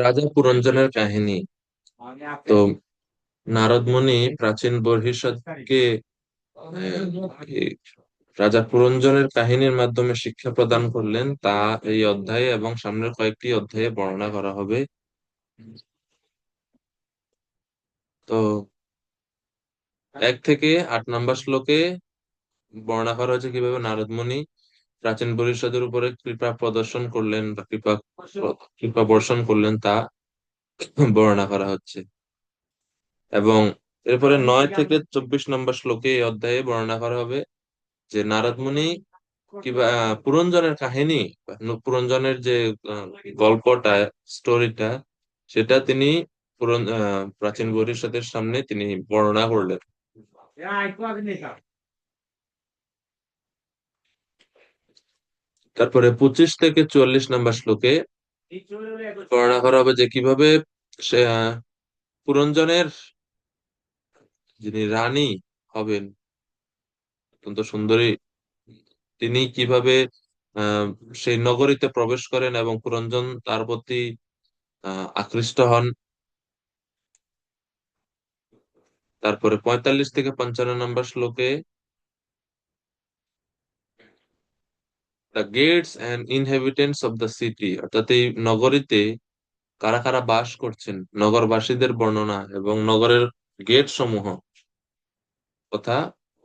রাজা পুরঞ্জনের কাহিনী। তো নারদ মুনি প্রাচীন বহির্সাধকে এই রাজা পুরঞ্জনের কাহিনীর মাধ্যমে শিক্ষা প্রদান করলেন, তা এই অধ্যায়ে এবং সামনের কয়েকটি অধ্যায়ে বর্ণনা করা হবে। তো 1 থেকে 8 নম্বর শ্লোকে বর্ণনা করা হয়েছে কিভাবে নারদ মুনি প্রাচীন বরিশাদের উপরে কৃপা প্রদর্শন করলেন বা কৃপা বর্ষণ করলেন, তা বর্ণনা করা হচ্ছে। এবং এরপরে 9 থেকে 24 নম্বর শ্লোকে এই অধ্যায়ে বর্ণনা করা হবে যে নারদ মুনি কিবা পুরঞ্জনের কাহিনী বা পুরঞ্জনের যে আহ, গল্পটা, স্টোরিটা, সেটা তিনি প্রাচীন ভবিষ্যতের সামনে তিনি বর্ণনা করলেন। তারপরে 25 থেকে 44 নম্বর শ্লোকে বর্ণনা করা হবে যে কিভাবে সে পুরঞ্জনের যিনি রানী হবেন, অত্যন্ত সুন্দরী, তিনি কিভাবে আহ সেই নগরীতে প্রবেশ করেন এবং পুরঞ্জন তার প্রতি আকৃষ্ট হন। তারপরে 45 থেকে 55 নম্বর শ্লোকে the gates and inhabitants of the city, অর্থাৎ এই নগরীতে কারা কারা বাস করছেন, নগরবাসীদের বর্ণনা এবং নগরের গেট সমূহ কথা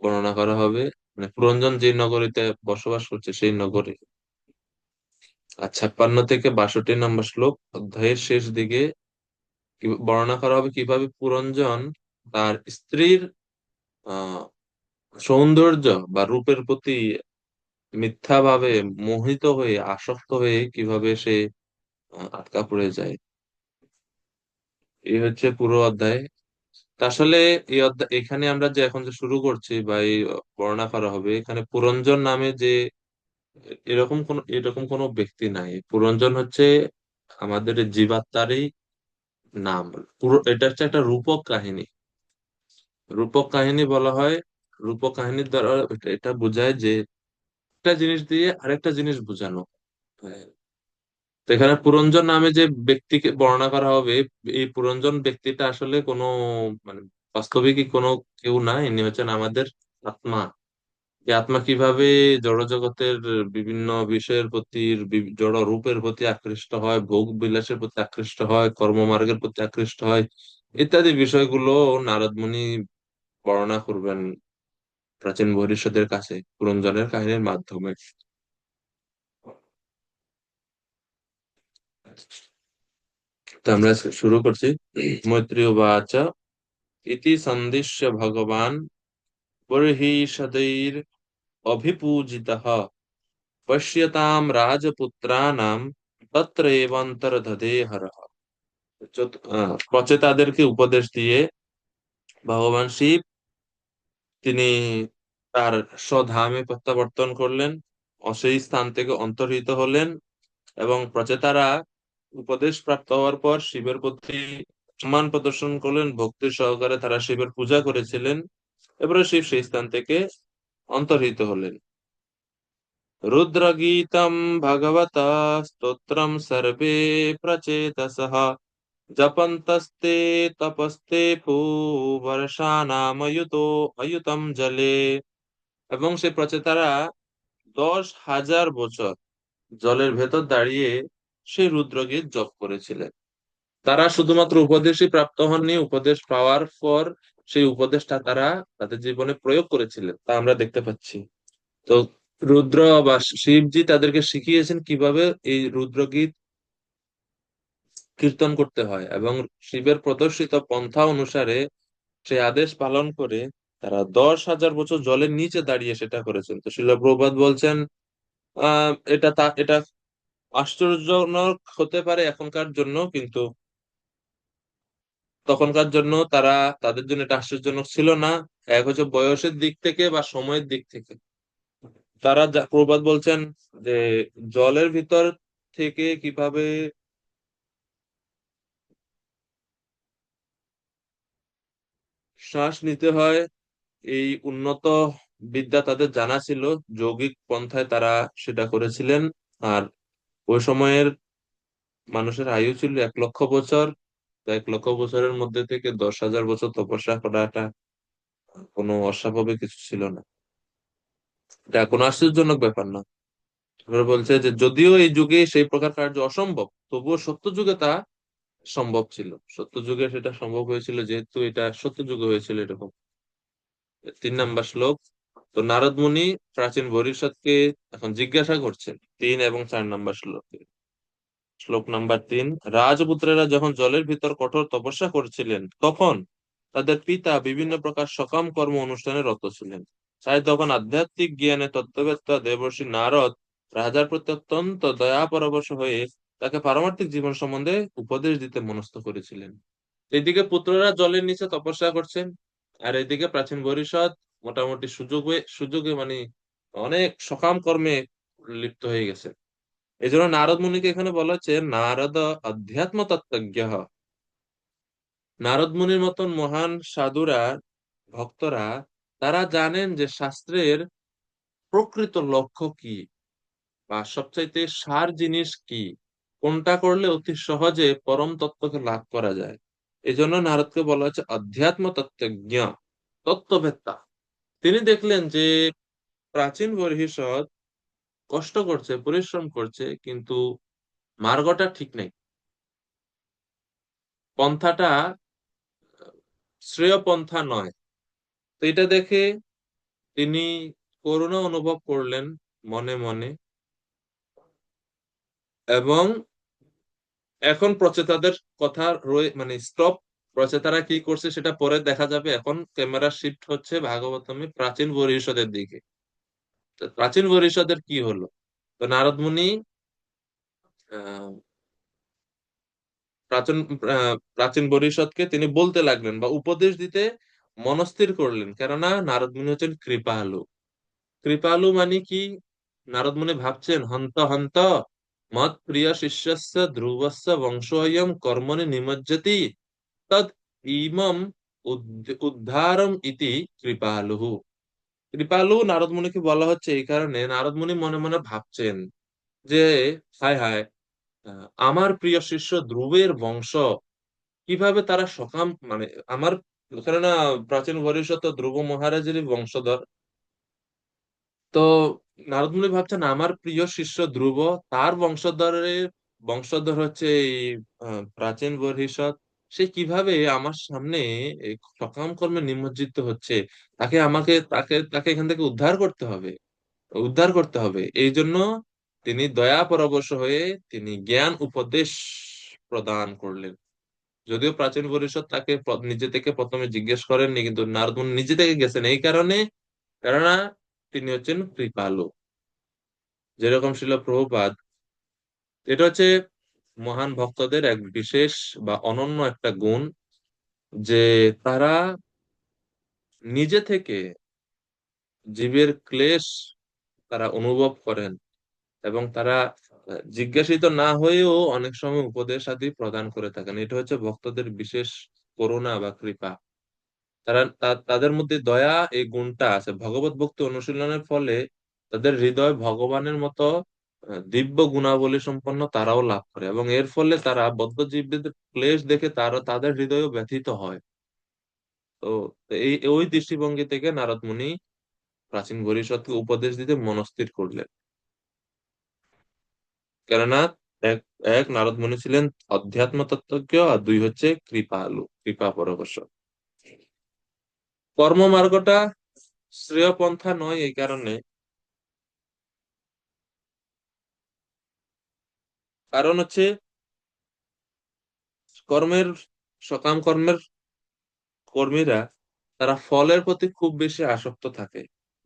বর্ণনা করা হবে। মানে পুরঞ্জন যে নগরীতে বসবাস করছে সেই নগরে। আর 56 থেকে 62 নম্বর শ্লোক অধ্যায়ের শেষ দিকে বর্ণনা করা হবে কিভাবে পুরঞ্জন তার স্ত্রীর আহ সৌন্দর্য বা রূপের প্রতি মিথ্যাভাবে মোহিত হয়ে আসক্ত হয়ে কিভাবে সে আটকা পড়ে যায়। এই হচ্ছে পুরো অধ্যায়। তা আসলে এই অধ্যায় এখানে আমরা যে এখন যে শুরু করছি বা এই বর্ণনা করা হবে, এখানে পুরঞ্জন নামে যে এরকম কোনো ব্যক্তি নাই। পুরঞ্জন হচ্ছে আমাদের জীবাত্মারই নাম। পুরো এটা হচ্ছে একটা রূপক কাহিনী। রূপক কাহিনী বলা হয়, রূপক কাহিনীর দ্বারা এটা বোঝায় যে একটা জিনিস দিয়ে আরেকটা জিনিস বোঝানো। তো এখানে পুরঞ্জন নামে যে ব্যক্তিকে বর্ণনা করা হবে, এই পুরঞ্জন ব্যক্তিটা আসলে কোনো মানে বাস্তবিকই কোনো কেউ না, ইনি হচ্ছেন আমাদের আত্মা। এই আত্মা কিভাবে জড় জগতের বিভিন্ন বিষয়ের প্রতি, জড় রূপের প্রতি আকৃষ্ট হয়, ভোগ বিলাসের প্রতি আকৃষ্ট হয়, কর্মমার্গের প্রতি আকৃষ্ট হয়, ইত্যাদি বিষয়গুলো নারদ মুনি বর্ণনা করবেন প্রাচীন ভবিষ্যতের কাছে পুরঞ্জনের কাহিনীর মাধ্যমে। তো আমরা আজকে শুরু করছি। মৈত্রী উবাচ ইতি সন্দিশ্য ভগবান বর্হিষदैर् অভিপূজিতः পশ্যতাম রাজপুত্রানাম তত্রৈবন্তর্দধে হরঃ। প্রচেতাদেরকে উপদেশ দিয়ে ভগবান শিব তিনি তার স্বধামে প্রত্যাবর্তন করলেন, সেই স্থান থেকে অন্তর্হিত হলেন এবং প্রচেতারা উপদেশ প্রাপ্ত হওয়ার পর শিবের প্রতি সম্মান প্রদর্শন করলেন, ভক্তির সহকারে তারা শিবের পূজা করেছিলেন। এবারে শিব সেই স্থান থেকে অন্তর্হিত হলেন। রুদ্রগীতম ভগবত স্তোত্রম সর্বে প্রচেতসঃ জপন্তস্তে তপস্তে বর্ষানাময়ুতো অয়ুতম জলে। এবং সে প্রচেতারা 10,000 বছর জলের ভেতর দাঁড়িয়ে সেই রুদ্রগীত জপ করেছিলেন। তারা শুধুমাত্র উপদেশই প্রাপ্ত হননি, উপদেশ পাওয়ার পর সেই উপদেশটা তারা তাদের জীবনে প্রয়োগ করেছিলেন, তা আমরা দেখতে পাচ্ছি। তো রুদ্র বা শিবজি তাদেরকে শিখিয়েছেন কিভাবে এই রুদ্রগীত কীর্তন করতে হয়, এবং শিবের প্রদর্শিত পন্থা অনুসারে সেই আদেশ পালন করে তারা 10,000 বছর জলের নিচে দাঁড়িয়ে সেটা করেছেন। তো শিল প্রভুপাদ বলছেন এটা আশ্চর্যজনক হতে পারে এখনকার জন্য, কিন্তু তখনকার জন্য তাদের জন্য এটা আশ্চর্যজনক ছিল না। এক হচ্ছে বয়সের দিক থেকে বা সময়ের দিক থেকে। প্রবাদ বলছেন যে জলের ভিতর থেকে কিভাবে শ্বাস নিতে হয়, এই উন্নত বিদ্যা তাদের জানা ছিল। যৌগিক পন্থায় তারা সেটা করেছিলেন। আর ওই সময়ের মানুষের আয়ু ছিল 1 লক্ষ বছর। তো 1 লক্ষ বছরের মধ্যে থেকে 10,000 বছর তপস্যা করাটা কোনো অস্বাভাবিক কিছু ছিল না। এটা কোনো আশ্চর্যজনক ব্যাপার না। এবার বলছে যে যদিও এই যুগে সেই প্রকার কার্য অসম্ভব, তবুও সত্য যুগে তা সম্ভব ছিল। সত্য যুগে সেটা সম্ভব হয়েছিল, যেহেতু এটা সত্য যুগে হয়েছিল এরকম। 3 নম্বর শ্লোক। তো নারদ মুনি প্রাচীন ভবিষ্যৎকে এখন জিজ্ঞাসা করছেন, 3 এবং 4 নম্বর শ্লোকে। শ্লোক নাম্বার 3। রাজপুত্রেরা যখন জলের ভিতর কঠোর তপস্যা করছিলেন, তখন তাদের পিতা বিভিন্ন প্রকার সকাম কর্ম অনুষ্ঠানে রত ছিলেন। তাই তখন আধ্যাত্মিক জ্ঞানে তত্ত্ববেত্তা দেবর্ষি নারদ রাজার প্রতি অত্যন্ত দয়া পরবশ হয়ে তাকে পারমার্থিক জীবন সম্বন্ধে উপদেশ দিতে মনস্থ করেছিলেন। এইদিকে পুত্ররা জলের নিচে তপস্যা করছেন, আর এইদিকে প্রাচীন পরিষদ মোটামুটি সুযোগে সুযোগে মানে অনেক সকাম কর্মে লিপ্ত হয়ে গেছে। এই জন্য নারদ মুনিকে এখানে বলা হচ্ছে নারদ অধ্যাত্ম তত্ত্বজ্ঞ। নারদ মুনির মতন মহান সাধুরা, ভক্তরা, তারা জানেন যে শাস্ত্রের প্রকৃত লক্ষ্য কি, বা সবচাইতে সার জিনিস কি, কোনটা করলে অতি সহজে পরম তত্ত্বকে লাভ করা যায়। এই জন্য নারদকে বলা হচ্ছে অধ্যাত্ম তত্ত্বজ্ঞ, তত্ত্ববেত্তা। তিনি দেখলেন যে প্রাচীন বহিষদ কষ্ট করছে, পরিশ্রম করছে, কিন্তু মার্গটা ঠিক নেই, পন্থাটা শ্রেয় পন্থা নয়। তো এটা দেখে তিনি করুণা অনুভব করলেন মনে মনে, এবং এখন প্রচেতাদের কথা মানে স্টপ। প্রচেতারা কি করছে সেটা পরে দেখা যাবে। এখন ক্যামেরা শিফট হচ্ছে ভাগবতমে প্রাচীন পরিষদের দিকে। তো প্রাচীন পরিষদের কি হলো? তো নারদ মুনি আহ, প্রাচীন প্রাচীন পরিষদকে তিনি বলতে লাগলেন বা উপদেশ দিতে মনস্থির করলেন, কেননা নারদ মুনি হচ্ছেন কৃপালু। কৃপালু মানে কি? নারদ মুনি ভাবছেন, হন্ত হন্ত মৎ প্রিয় শিষ্যস্য ধ্রুবস্য বংশোয়ম কর্মণি নিমজ্জতি তদ ইমম উদ্ধারম ইতি কৃপালুহু। কৃপালু নারদ মুনিকে বলা হচ্ছে এই কারণে, নারদ মুনি মনে মনে ভাবছেন যে হায় হায়, আমার প্রিয় শিষ্য ধ্রুবের বংশ কিভাবে তারা সকাম মানে আমার, কেননা প্রাচীন ভবিষ্যৎ ধ্রুব মহারাজেরই বংশধর। তো নারদমুনি ভাবছেন আমার প্রিয় শিষ্য ধ্রুব, তার বংশধর হচ্ছে এই প্রাচীন বহির্ষৎ, সে কিভাবে আমার সামনে এই সকাম কর্মে নিমজ্জিত হচ্ছে। তাকে এখান থেকে উদ্ধার করতে হবে। এই জন্য তিনি দয়া পরবশ হয়ে তিনি জ্ঞান উপদেশ প্রদান করলেন। যদিও প্রাচীন পরিষদ তাকে নিজে থেকে প্রথমে জিজ্ঞেস করেননি, কিন্তু নারদ মুনি নিজে থেকে গেছেন এই কারণে, কেননা তিনি হচ্ছেন কৃপালু। যেরকম ছিল প্রভুপাদ, এটা হচ্ছে মহান ভক্তদের এক বিশেষ বা অনন্য একটা গুণ, যে তারা নিজে থেকে জীবের ক্লেশ তারা অনুভব করেন, এবং তারা জিজ্ঞাসিত না হয়েও অনেক সময় উপদেশ আদি প্রদান করে থাকেন। এটা হচ্ছে ভক্তদের বিশেষ করুণা বা কৃপা। তাদের মধ্যে দয়া এই গুণটা আছে। ভগবত ভক্তি অনুশীলনের ফলে তাদের হৃদয় ভগবানের মতো দিব্য গুণাবলী সম্পন্ন তারাও লাভ করে, এবং এর ফলে তারা বদ্ধজীবদের ক্লেশ দেখে তাদের হৃদয়ও ব্যথিত হয়। তো এই ওই দৃষ্টিভঙ্গি থেকে নারদ মুনি প্রাচীন ভবিষ্যৎকে উপদেশ দিতে মনস্থির করলেন। কেননা এক এক নারদ মুনি ছিলেন অধ্যাত্ম তত্ত্বজ্ঞ, আর দুই হচ্ছে কৃপালু, কৃপা পরবশ। কর্মমার্গটা শ্রেয় পন্থা নয় এই কারণে, কারণ হচ্ছে কর্মের সকাম কর্মের কর্মীরা, তারা ফলের প্রতি খুব বেশি আসক্ত থাকে,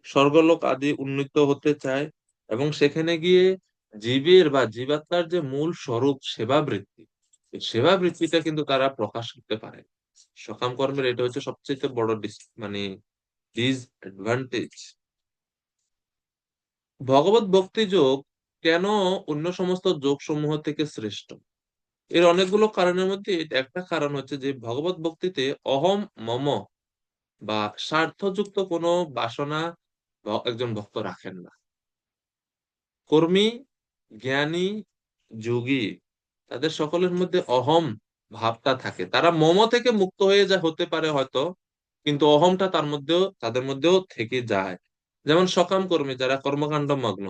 স্বর্গলোক আদি উন্নীত হতে চায়, এবং সেখানে গিয়ে জীবের বা জীবাত্মার যে মূল স্বরূপ সেবা বৃত্তি, এই সেবা বৃত্তিটা কিন্তু তারা প্রকাশ করতে পারে। সকাম কর্মের এটা হচ্ছে সবচেয়ে বড় মানে ডিসঅ্যাডভান্টেজ। ভগবত ভক্তি যোগ কেন অন্য সমস্ত যোগ সমূহ থেকে শ্রেষ্ঠ? এর অনেকগুলো কারণের মধ্যে এটা একটা কারণ হচ্ছে যে ভগবত ভক্তিতে অহম মম বা স্বার্থযুক্ত কোনো বাসনা একজন ভক্ত রাখেন না। কর্মী, জ্ঞানী, যোগী তাদের সকলের মধ্যে অহম ভাবটা থাকে। তারা মম থেকে মুক্ত হয়ে যা হতে পারে হয়তো, কিন্তু অহমটা তাদের মধ্যেও থেকে যায়। যেমন সকাম কর্মী যারা কর্মকাণ্ড মগ্ন,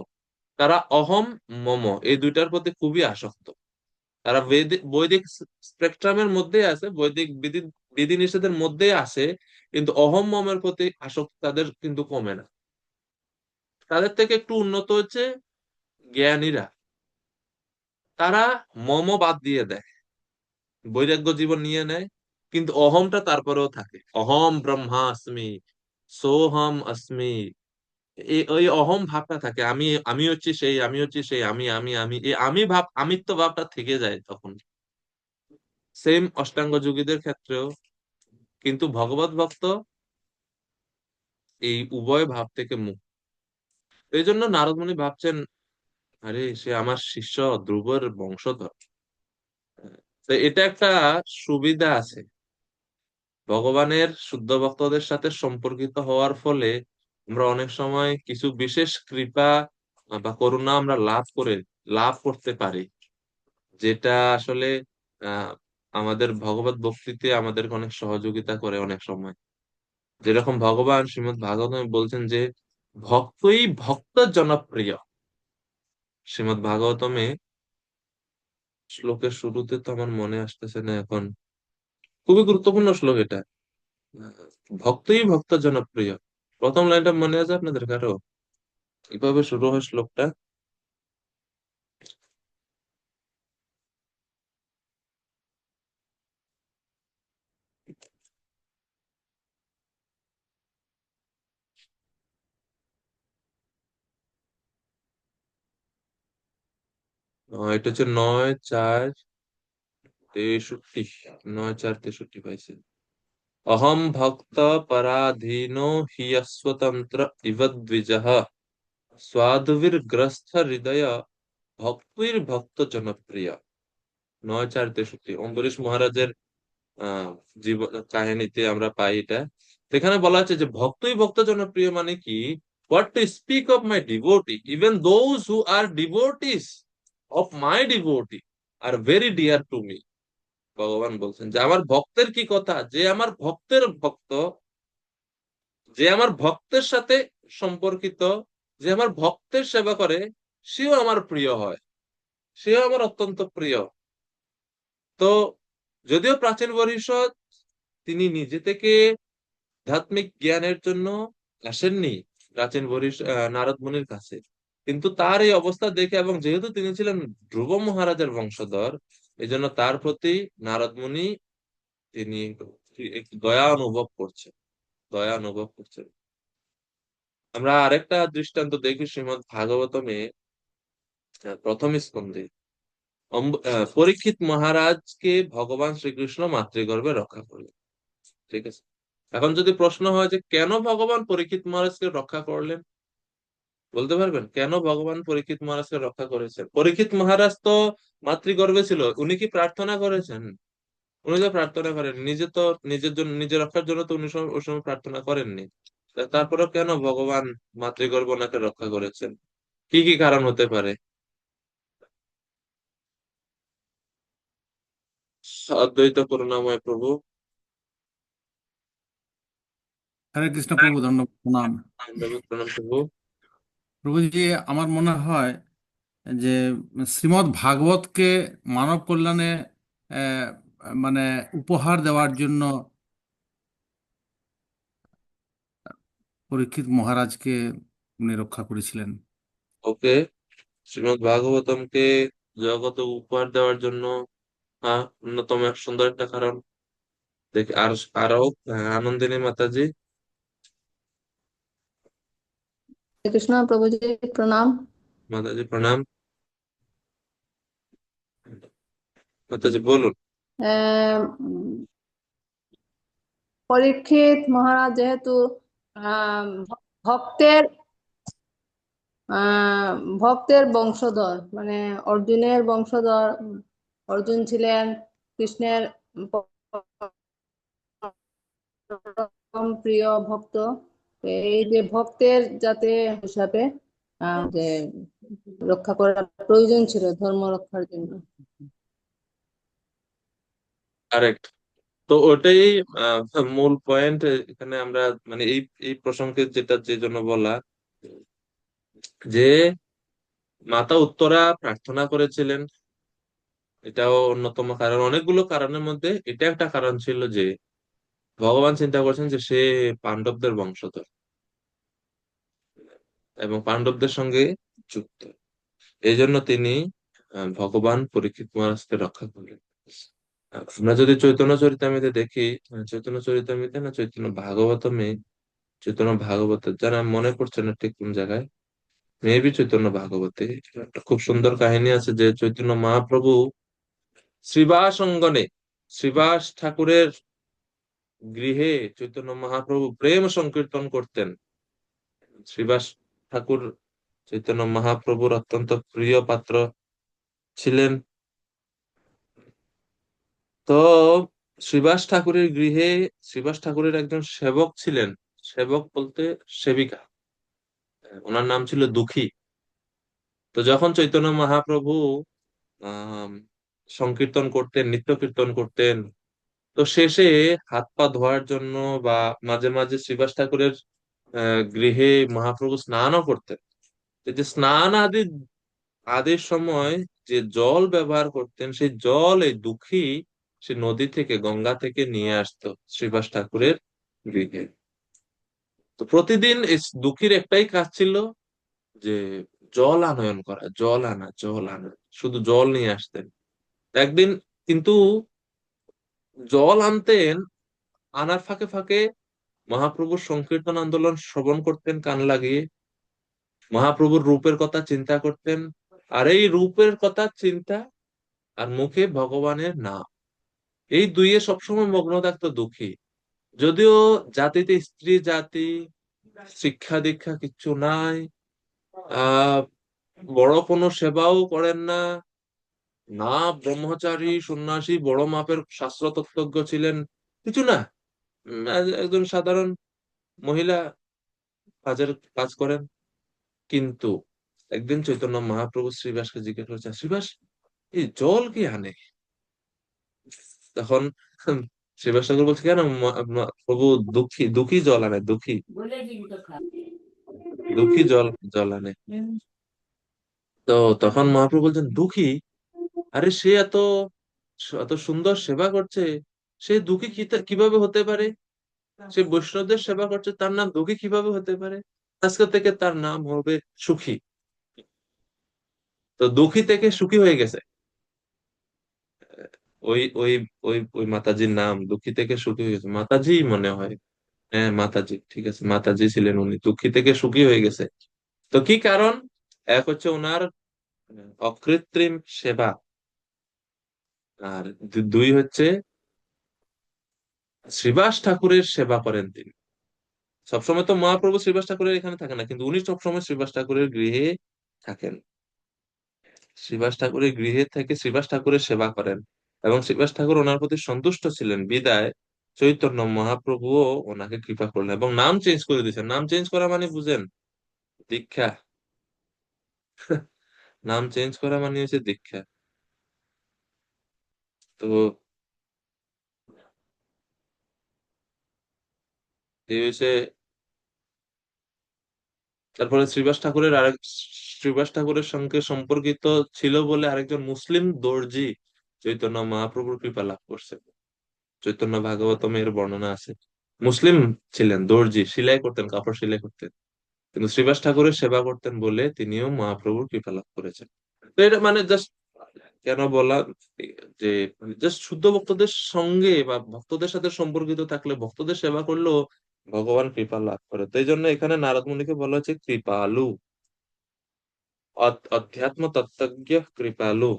তারা অহম, মম এই দুইটার প্রতি খুবই আসক্ত। তারা বৈদিক স্পেকট্রামের মধ্যে আছে, বৈদিক বিধি বিধিনিষেধের মধ্যে আছে, কিন্তু অহম মমের প্রতি আসক্তি তাদের কিন্তু কমে না। তাদের থেকে একটু উন্নত হচ্ছে জ্ঞানীরা। তারা মম বাদ দিয়ে দেয়, বৈরাগ্য জীবন নিয়ে নেয়, কিন্তু অহমটা তারপরেও থাকে। অহম ব্রহ্মাস্মি, সোহম আসমি, ওই অহম ভাবটা থাকে। আমি হচ্ছি সেই, আমি হচ্ছি সেই, আমি এই আমি ভাব, আমিত্ব ভাবটা থেকে যায় তখন। সেম অষ্টাঙ্গ যোগীদের ক্ষেত্রেও। কিন্তু ভগবত ভক্ত এই উভয় ভাব থেকে মুক্ত। এই জন্য নারদ মুনি ভাবছেন, আরে সে আমার শিষ্য, ধ্রুবের বংশধর। তো এটা একটা সুবিধা আছে, ভগবানের শুদ্ধ ভক্তদের সাথে সম্পর্কিত হওয়ার ফলে আমরা অনেক সময় কিছু বিশেষ কৃপা বা করুণা আমরা লাভ করতে পারি, যেটা আসলে আহ আমাদের ভগবত ভক্তিতে আমাদেরকে অনেক সহযোগিতা করে অনেক সময়। যেরকম ভগবান শ্রীমদ্ ভাগবতমে বলছেন যে ভক্তই ভক্ত জনপ্রিয়। শ্রীমদ্ ভাগবতমে শ্লোকের শুরুতে তো আমার মনে আসতেছে না এখন, খুবই গুরুত্বপূর্ণ শ্লোক এটা। ভক্তই ভক্ত জনপ্রিয়, প্রথম লাইনটা মনে আছে আপনাদের কারো? কিভাবে শুরু হয় শ্লোকটা? এটা হচ্ছে 9-4-63। 9-4-63 পাইছে। অহম ভক্ত পরাধীনো হিয়স্বতন্ত্র ইব দ্বিজঃ স্বাদুর্গ্রস্ত হৃদয় ভক্তির ভক্ত জনপ্রিয়। 9-4-63 অম্বরীশ মহারাজের জীবন কাহিনীতে আমরা পাই এটা। সেখানে বলা আছে যে ভক্তই ভক্ত জনপ্রিয় মানে কি, what to speak of my devotee, even those who are devotees of my devotee are very dear to me. ভগবান বলছেন যে আমার ভক্তের কি কথা, যে আমার ভক্তের ভক্ত, যে আমার ভক্তের সাথে সম্পর্কিত, যে আমার ভক্তের সেবা করে, সেও আমার প্রিয় হয়, সেও আমার অত্যন্ত প্রিয়। তো যদিও প্রাচীন পরিষদ তিনি নিজে থেকে আধ্যাত্মিক জ্ঞানের জন্য আসেননি নারদ মুনির কাছে, কিন্তু তার এই অবস্থা দেখে এবং যেহেতু তিনি ছিলেন ধ্রুব মহারাজের বংশধর, এই জন্য তার প্রতি নারদ মুনি তিনি একটু দয়া অনুভব করছেন। আমরা আরেকটা দৃষ্টান্ত দেখি শ্রীমদ্ ভাগবতমে, প্রথম স্কন্ধে। পরীক্ষিত মহারাজকে ভগবান শ্রীকৃষ্ণ মাতৃগর্ভে রক্ষা করলেন। ঠিক আছে, এখন যদি প্রশ্ন হয় যে কেন ভগবান পরীক্ষিত মহারাজকে রক্ষা করলেন, বলতে পারবেন কেন ভগবান পরীক্ষিত মহারাজকে রক্ষা করেছেন? পরীক্ষিত মহারাজ তো মাতৃগর্ভে ছিল, উনি কি প্রার্থনা করেছেন? উনি তো প্রার্থনা করেন, নিজে তো নিজের জন্য, নিজের রক্ষার জন্য তো উনি ওই সময় প্রার্থনা করেননি। তারপরেও কেন ভগবান মাতৃগর্ভ ওনাকে রক্ষা করেছেন? কি কি কারণ হতে পারে? অদ্বৈত করুণাময় প্রভু। হরে কৃষ্ণ প্রভু, ধন্যবাদ, প্রণাম। প্রণাম প্রভু। প্রভুজি, আমার মনে হয় যে শ্রীমদ্ ভাগবতকে মানব কল্যাণে আহ, মানে উপহার দেওয়ার জন্য পরীক্ষিত মহারাজকে উনি রক্ষা করেছিলেন। ওকে, শ্রীমদ্ ভাগবতমকে জগত উপহার দেওয়ার জন্য, হ্যাঁ, অন্যতম এক সুন্দর একটা কারণ। দেখি আর আরো, হ্যাঁ, আনন্দিনী মাতাজি। हरे कृष्णा प्रभु जी प्रणाम। মাতাজি প্রণাম। মাতাজি বলুন। আহ, পরীক্ষিত মহারাজ যেহেতু ভক্তের ভক্তের বংশধর, মানে অর্জুনের বংশধর। অর্জুন ছিলেন কৃষ্ণের পরম প্রিয় ভক্ত। তো এই যে ভক্তের যাতে হিসাবে যে রক্ষা করার প্রয়োজন ছিল ধর্ম রক্ষার জন্য। কারেক্ট। তো ওটাই মূল পয়েন্ট এখানে আমরা, মানে এই এই প্রসঙ্গে যেটা যে জন্য বলা, যে মাতা উত্তরা প্রার্থনা করেছিলেন, এটাও অন্যতম কারণ। অনেকগুলো কারণের মধ্যে এটা একটা কারণ ছিল যে ভগবান চিন্তা করছেন যে সে পাণ্ডবদের বংশধর এবং পাণ্ডবদের সঙ্গে যুক্ত। এই জন্য তিনি ভগবান পরীক্ষিত মহারাজকে রক্ষা করলেন। আমরা যদি চৈতন্য চরিতামৃতে দেখি, চৈতন্য চরিতামৃতে না চৈতন্য ভাগবতমে, চৈতন্য ভাগবত যারা মনে করছেন না ঠিক কোন জায়গায়, মেবি চৈতন্য ভাগবতে একটা খুব সুন্দর কাহিনী আছে যে চৈতন্য মহাপ্রভু শ্রীবাস অঙ্গনে, শ্রীবাস ঠাকুরের গৃহে চৈতন্য মহাপ্রভু প্রেম সংকীর্তন করতেন। শ্রীবাস ঠাকুর চৈতন্য মহাপ্রভুর অত্যন্ত প্রিয় পাত্র ছিলেন। তো শ্রীবাস ঠাকুরের গৃহে শ্রীবাস ঠাকুরের একজন সেবক ছিলেন। সেবক বলতে সেবিকা, ওনার নাম ছিল দুঃখী। তো যখন চৈতন্য মহাপ্রভু আহ সংকীর্তন করতেন, নিত্য কীর্তন করতেন, তো শেষে হাত পা ধোয়ার জন্য বা মাঝে মাঝে শ্রীবাস ঠাকুরের গৃহে মহাপ্রভু স্নানও করতেন। এই যে স্নান আদি আদির সময় যে জল ব্যবহার করতেন, সেই জল এই দুঃখী সে নদী থেকে, গঙ্গা থেকে নিয়ে আসতো শ্রীবাস ঠাকুরের গৃহে। তো প্রতিদিন এই দুঃখীর একটাই কাজ ছিল যে জল আনয়ন করা, জল আনা, জল আনা, শুধু জল নিয়ে আসতেন। একদিন কিন্তু জল আনতেন, আনার ফাঁকে ফাঁকে মহাপ্রভুর সংকীর্তন আন্দোলন শ্রবণ করতেন কান লাগিয়ে, মহাপ্রভুর রূপের কথা চিন্তা করতেন। আর এই রূপের কথা চিন্তা আর মুখে ভগবানের নাম, এই দুইয়ে সবসময় মগ্ন থাকতো দুঃখী। যদিও জাতিতে স্ত্রী জাতি, শিক্ষা দীক্ষা কিচ্ছু নাই, আহ বড় কোনো সেবাও করেন না, না ব্রহ্মচারী সন্ন্যাসী বড় মাপের শাস্ত্র তত্ত্বজ্ঞ ছিলেন, কিছু না। একজন সাধারণ মহিলা কাজের কাজ করেন। কিন্তু একদিন চৈতন্য মহাপ্রভু শ্রীবাসকে জিজ্ঞেস করেছেন, শ্রীবাস এই জল কি আনে? তখন শ্রীবাস ঠাকুর বলছে, কেন প্রভু? দুঃখী, দুঃখী জল আনে, দুঃখী, দুঃখী জল জল আনে। তো তখন মহাপ্রভু বলছেন, দুঃখী? আরে সে এত এত সুন্দর সেবা করছে, সে দুঃখী কিভাবে হতে পারে? সে বৈষ্ণবদের সেবা করছে, তার নাম দুঃখী কিভাবে হতে পারে? আজকে থেকে তার নাম হবে সুখী। তো দুঃখী থেকে সুখী হয়ে গেছে। ওই ওই ওই ওই মাতাজির নাম দুঃখী থেকে সুখী হয়ে গেছে, মাতাজি মনে হয়। হ্যাঁ মাতাজি, ঠিক আছে, মাতাজি ছিলেন উনি, দুঃখী থেকে সুখী হয়ে গেছে। তো কি কারণ? এক হচ্ছে ওনার অকৃত্রিম সেবা, আর দুই হচ্ছে শ্রীবাস ঠাকুরের সেবা করেন তিনি। সবসময় তো মহাপ্রভু শ্রীবাস ঠাকুরের এখানে থাকে না, কিন্তু উনি সবসময় শ্রীবাস ঠাকুরের গৃহে থাকেন। শ্রীবাস ঠাকুরের গৃহে থেকে শ্রীবাস ঠাকুরের সেবা করেন, এবং শ্রীবাস ঠাকুর ওনার প্রতি সন্তুষ্ট ছিলেন বিদায় চৈতন্য মহাপ্রভুও ওনাকে কৃপা করলেন এবং নাম চেঞ্জ করে দিয়েছেন। নাম চেঞ্জ করা মানে বুঝেন? দীক্ষা। নাম চেঞ্জ করা মানে হচ্ছে দীক্ষা। তো এই হচ্ছে, তারপরে শ্রীবাস ঠাকুরের সঙ্গে সম্পর্কিত ছিল বলে আরেকজন মুসলিম দর্জি চৈতন্য মহাপ্রভুর কৃপা লাভ করছে। চৈতন্য ভাগবতমে এর বর্ণনা আছে। মুসলিম ছিলেন, দর্জি, সেলাই করতেন, কাপড় সেলাই করতেন, কিন্তু শ্রীবাস ঠাকুরের সেবা করতেন বলে তিনিও মহাপ্রভুর কৃপা লাভ করেছেন। তো এটা মানে জাস্ট কেন বলা, যে জাস্ট শুদ্ধ ভক্তদের সঙ্গে বা ভক্তদের সাথে সম্পর্কিত থাকলে, ভক্তদের সেবা করলেও ভগবান কৃপা লাভ করে। তো এই জন্য এখানে নারদ মুনিকে বলা হচ্ছে কৃপালু, অধ্যাত্ম তত্ত্বজ্ঞ কৃপালু।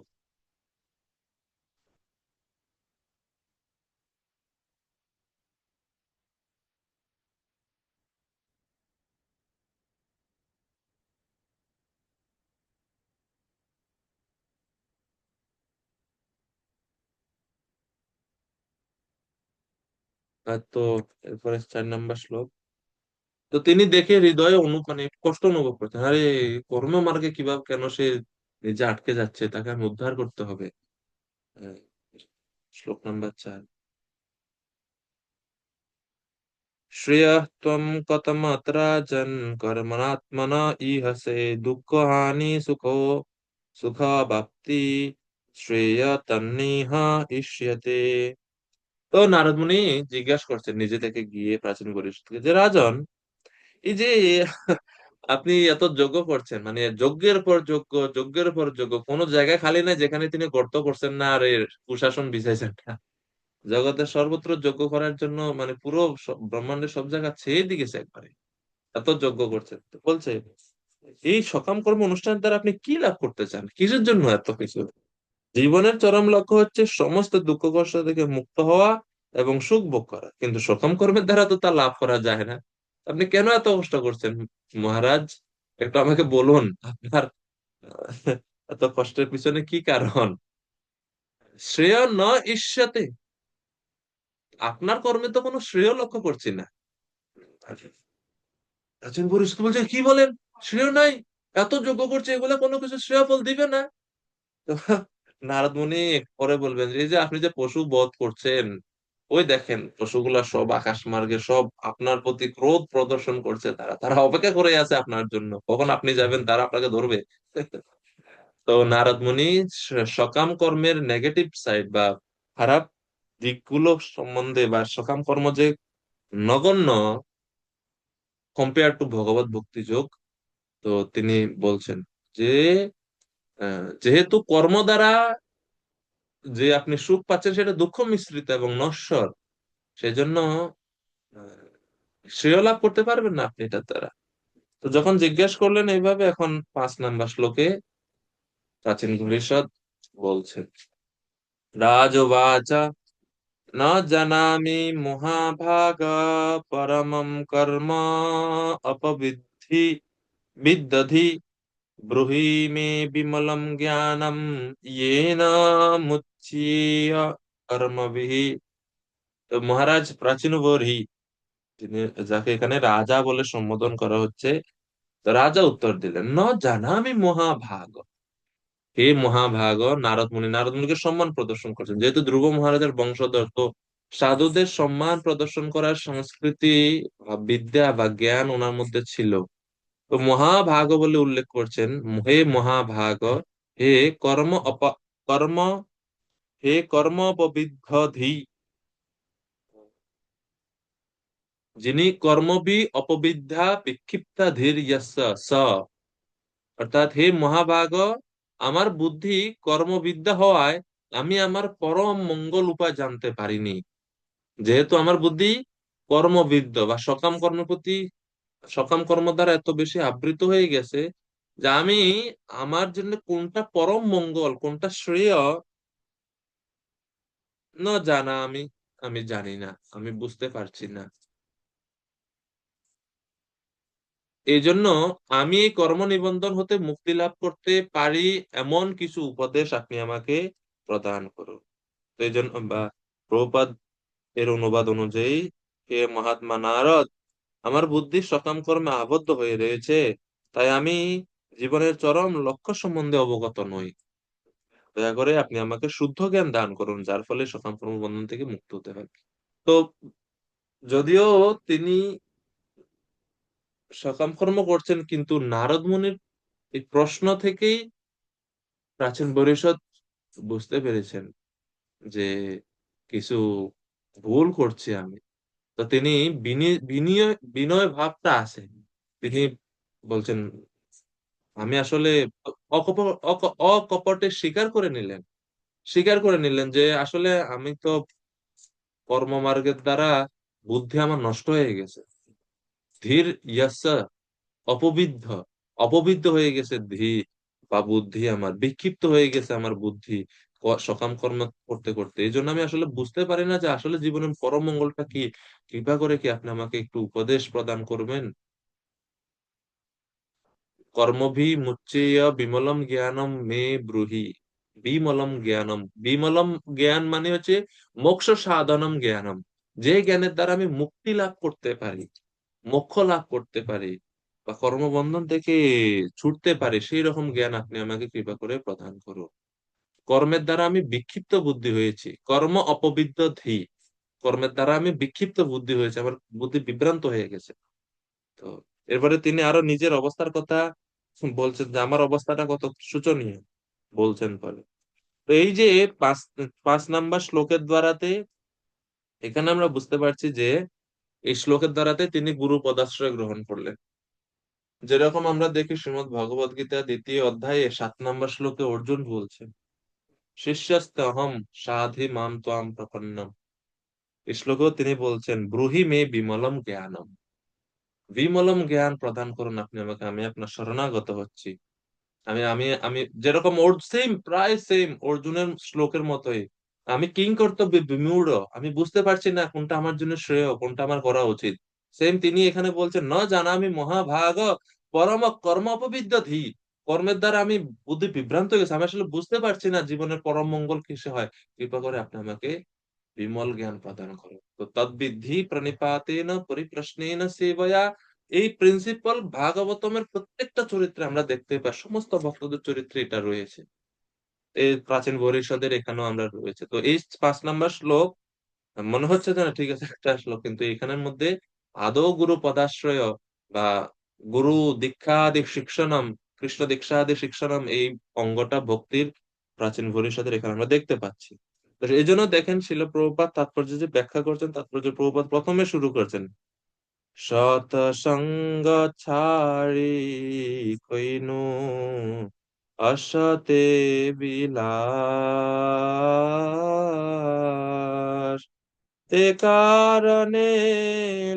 আর তো এরপরে 4 নম্বর শ্লোক। তো তিনি দেখে হৃদয়ে মানে কষ্ট অনুভব করতেন, আরে কর্ম মার্গে কিভাবে কেন সে নিজে আটকে যাচ্ছে, তাকে আমি উদ্ধার করতে হবে। শ্লোক নাম্বার 4। শ্রেয়ঃ ত্বম কতমত রাজন কর্মণাত্মনা ইহসে দুঃখ হানি সুখাবাপ্তি শ্রেয় তন্নিহ ইষ্যতে। তো নারদ মুনি জিজ্ঞাসা করছেন নিজে থেকে গিয়ে প্রাচীন বরিষ্ঠকে, যে রাজন, এই যে আপনি এত যজ্ঞ করছেন, মানে যজ্ঞের পর যজ্ঞ, যজ্ঞের পর যজ্ঞ, কোনো জায়গায় খালি নাই যেখানে তিনি গর্ত করছেন না আর এর কুশাসন বিছাইছেন না। জগতের সর্বত্র যজ্ঞ করার জন্য মানে পুরো ব্রহ্মাণ্ডের সব জায়গা ছেয়ে দিয়েছে একবারে, এত যজ্ঞ করছেন। তো বলছে, এই সকাম কর্ম অনুষ্ঠানের দ্বারা আপনি কি লাভ করতে চান, কিসের জন্য এত কিছু? জীবনের চরম লক্ষ্য হচ্ছে সমস্ত দুঃখ কষ্ট থেকে মুক্ত হওয়া এবং সুখ ভোগ করা, কিন্তু সকাম কর্মের দ্বারা তো তা লাভ করা যায় না। আপনি কেন এত কষ্ট করছেন মহারাজ? একটু আমাকে বলুন, আপনার এত কষ্টের পিছনে কি কারণ? শ্রেয় ন ইষ্যতে, আপনার কর্মে তো কোনো শ্রেয় লক্ষ্য করছি না। প্রাচীন পরিস্থিতি বলছে, কি বলেন, শ্রেয় নাই? এত যজ্ঞ করছে, এগুলা কোনো কিছু শ্রেয় ফল দিবে না। তো নারদ মুনি পরে বলবেন যে, এই যে আপনি যে পশু বধ করছেন, ওই দেখেন পশুগুলা সব আকাশ মার্গে সব আপনার প্রতি ক্রোধ প্রদর্শন করছে, তারা তারা অপেক্ষা করে আছে আপনার জন্য, কখন আপনি যাবেন তারা আপনাকে ধরবে। তো নারদ মুনি সকাম কর্মের নেগেটিভ সাইড বা খারাপ দিকগুলো সম্বন্ধে, বা সকাম কর্ম যে নগণ্য কম্পেয়ার টু ভগবত ভক্তি যোগ, তো তিনি বলছেন যে যেহেতু কর্ম দ্বারা যে আপনি সুখ পাচ্ছেন সেটা দুঃখ মিশ্রিত এবং নশ্বর, সেজন্য আহ, শ্রেয় লাভ করতে পারবেন না আপনি এটার দ্বারা। তো যখন জিজ্ঞেস করলেন এইভাবে, এখন 5 নাম্বার শ্লোকে প্রাচীন ভবিষ্যৎ বলছেন, রাজোবাচ ন জানামি মহাভাগ পরমম কর্ম অপবিদ্ধি বিদধি ব্রুহি মে বিমলম জ্ঞানম ইয়েন মুচ্যেয় কর্মভিঃ। তো মহারাজ প্রাচীনবর্হি, তিনি, যাকে এখানে রাজা বলে সম্বোধন করা হচ্ছে, তো রাজা উত্তর দিলেন, ন জানামি মহাভাগ। হে মহাভাগ, নারদ মুনিকে সম্মান প্রদর্শন করছেন, যেহেতু ধ্রুব মহারাজের বংশধর, তো সাধুদের সম্মান প্রদর্শন করার সংস্কৃতি বা বিদ্যা বা জ্ঞান ওনার মধ্যে ছিল। তো মহাভাগ বলে উল্লেখ করছেন, হে মহাভাগ, হে কর্ম কর্ম, হে কর্মবিদ্ধি, যিনি কর্মবি অপবিদ্যা বিক্ষিপ্তা ধীর যস্য স, অর্থাৎ হে মহাভাগ, আমার বুদ্ধি কর্মবিদ্যা হওয়ায় আমি আমার পরম মঙ্গল উপায় জানতে পারিনি। যেহেতু আমার বুদ্ধি কর্মবিদ্য বা সকাম কর্মের প্রতি, সকাম কর্ম দ্বারা এত বেশি আবৃত হয়ে গেছে, যে আমি আমার জন্য কোনটা পরম মঙ্গল, কোনটা শ্রেয় না জানা, আমি আমি জানি না, আমি বুঝতে পারছি না। এই জন্য আমি এই কর্ম নিবন্ধন হতে মুক্তি লাভ করতে পারি এমন কিছু উপদেশ আপনি আমাকে প্রদান করুন। তো এই জন্য বা প্রভুপাদ এর অনুবাদ অনুযায়ী, হে মহাত্মা নারদ, আমার বুদ্ধি সকাম কর্মে আবদ্ধ হয়ে রয়েছে, তাই আমি জীবনের চরম লক্ষ্য সম্বন্ধে অবগত নই। দয়া করে আপনি আমাকে শুদ্ধ জ্ঞান দান করুন, যার ফলে সকাম কর্ম বন্ধন থেকে মুক্ত হতে পারি। তো যদিও তিনি সকাম কর্ম করছেন, কিন্তু নারদ মুনির এই প্রশ্ন থেকেই প্রাচীন পরিষদ বুঝতে পেরেছেন যে কিছু ভুল করছি আমি। তো তিনি বিনয় ভাবটা আছে, তিনি বলছেন, আমি আসলে অকপটে স্বীকার করে নিলেন যে আসলে আমি তো কর্ম মার্গের দ্বারা বুদ্ধি আমার নষ্ট হয়ে গেছে। ধীর ইয়াস্য, অপবিদ্ধ, অপবিদ্ধ হয়ে গেছে ধী বা বুদ্ধি, আমার বিক্ষিপ্ত হয়ে গেছে আমার বুদ্ধি সকাম কর্ম করতে করতে। এই জন্য আমি আসলে বুঝতে পারি না যে আসলে জীবনের পরম মঙ্গলটা কি। কৃপা করে কি আপনি আমাকে একটু উপদেশ প্রদান করবেন? কর্মভি মুচ্যেয় বিমলম জ্ঞানম মে ব্রুহি। বিমলম জ্ঞানম, বিমলম জ্ঞান মানে হচ্ছে মোক্ষ সাধনম জ্ঞানম, যে জ্ঞানের দ্বারা আমি মুক্তি লাভ করতে পারি, মোক্ষ লাভ করতে পারি, বা কর্মবন্ধন থেকে ছুটতে পারি, সেই রকম জ্ঞান আপনি আমাকে কৃপা করে প্রদান করুন। কর্মের দ্বারা আমি বিক্ষিপ্ত বুদ্ধি হয়েছি, কর্ম অপবিদ্য ধী, কর্মের দ্বারা আমি বিক্ষিপ্ত বুদ্ধি হয়েছে, আমার বুদ্ধি বিভ্রান্ত হয়ে গেছে। তো এরপরে তিনি আরো নিজের অবস্থার কথা বলছেন যে আমার অবস্থাটা কত শোচনীয় বলছেন পরে। তো এই যে পাঁচ পাঁচ নাম্বার শ্লোকের দ্বারাতে এখানে আমরা বুঝতে পারছি যে এই শ্লোকের দ্বারাতে তিনি গুরু পদাশ্রয় গ্রহণ করলেন। যেরকম আমরা দেখি শ্রীমদ্ ভগবদ গীতা 2য় অধ্যায়ে 7 নম্বর শ্লোকে অর্জুন বলছেন, শিষ্যস্তেহম সাধি মাম ত্বাম প্রপন্নম। এই শ্লোকেও তিনি বলছেন, ব্রুহি মে বিমলম জ্ঞানম, বিমলম জ্ঞান প্রদান করুন আপনি আমাকে, আমি আপনার শরণাগত হচ্ছি। আমি আমি আমি যেরকম ওর সেম, প্রায় সেম অর্জুনের শ্লোকের মতোই, আমি কিং কর্তব্যে বিমূঢ়, আমি বুঝতে পারছি না কোনটা আমার জন্য শ্রেয়, কোনটা আমার করা উচিত। সেম তিনি এখানে বলছেন, ন জানামি মহাভাগ পরম কর্ম অপবিদ্য ধী, কর্মের দ্বারা আমি বুদ্ধি বিভ্রান্ত হয়ে গেছে, আমি আসলে বুঝতে পারছি না জীবনের পরম মঙ্গল কিসে হয়। কৃপা করে আপনি আমাকে বিমল জ্ঞান প্রদান করো। তো তদ্বিদ্ধি প্রণিপাতেন পরিপ্রশ্নেন সেবয়া, এই প্রিন্সিপাল ভাগবতমের প্রত্যেকটা চরিত্রে আমরা দেখতে পাই, সমস্ত ভক্তদের চরিত্রে এটা রয়েছে। এই প্রাচীন পরিষদের এখানেও আমরা রয়েছে। তো এই 5 নম্বর শ্লোক মনে হচ্ছে যে না ঠিক আছে একটা শ্লোক, কিন্তু এখানের মধ্যে আদৌ গুরু পদাশ্রয় বা গুরু দীক্ষাদি শিক্ষণম, কৃষ্ণ দীক্ষাদি শিক্ষণম, এই অঙ্গটা ভক্তির প্রাচীন পরিষদের এখানে আমরা দেখতে পাচ্ছি। তো এই জন্য দেখেন শিল প্রভুপাদ তাৎপর্য যে ব্যাখ্যা করছেন, তাৎপর্য প্রভুপাদ প্রথমে শুরু করছেন, সত সঙ্গ ছাড়ি কইনু অসতে বিলাস, এ কারণে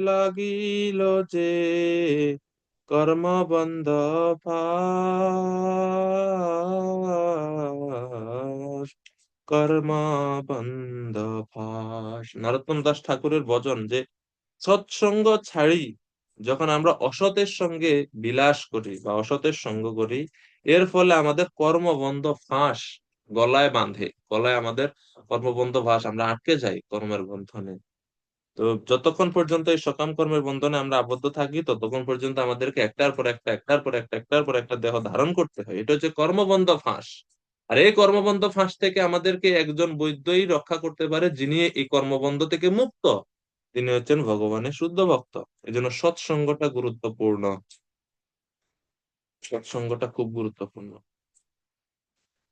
লাগিল যে কর্মবন্ধ ফাঁস, কর্মবন্ধ ফাঁস। নরোত্তম দাস ঠাকুরের বচন যে সৎসঙ্গ ছাড়ি যখন আমরা অসতের সঙ্গে বিলাস করি বা অসতের সঙ্গ করি, এর ফলে আমাদের কর্মবন্ধ ফাঁস গলায় বাঁধে, গলায় আমাদের কর্মবন্ধ ফাঁস, আমরা আটকে যাই কর্মের বন্ধনে। তো যতক্ষণ পর্যন্ত এই সকাম কর্মের বন্ধনে আমরা আবদ্ধ থাকি, ততক্ষণ পর্যন্ত আমাদেরকে একটার পর একটা দেহ ধারণ করতে হয়, এটা হচ্ছে কর্মবন্ধ ফাঁস। আর এই কর্মবন্ধ ফাঁস থেকে আমাদেরকে একজন বৈদ্যই রক্ষা করতে পারে, যিনি এই কর্মবন্ধ থেকে মুক্ত, তিনি হচ্ছেন ভগবানের শুদ্ধ ভক্ত। এই জন্য সৎসঙ্গটা গুরুত্বপূর্ণ, সৎসঙ্গটা খুব গুরুত্বপূর্ণ।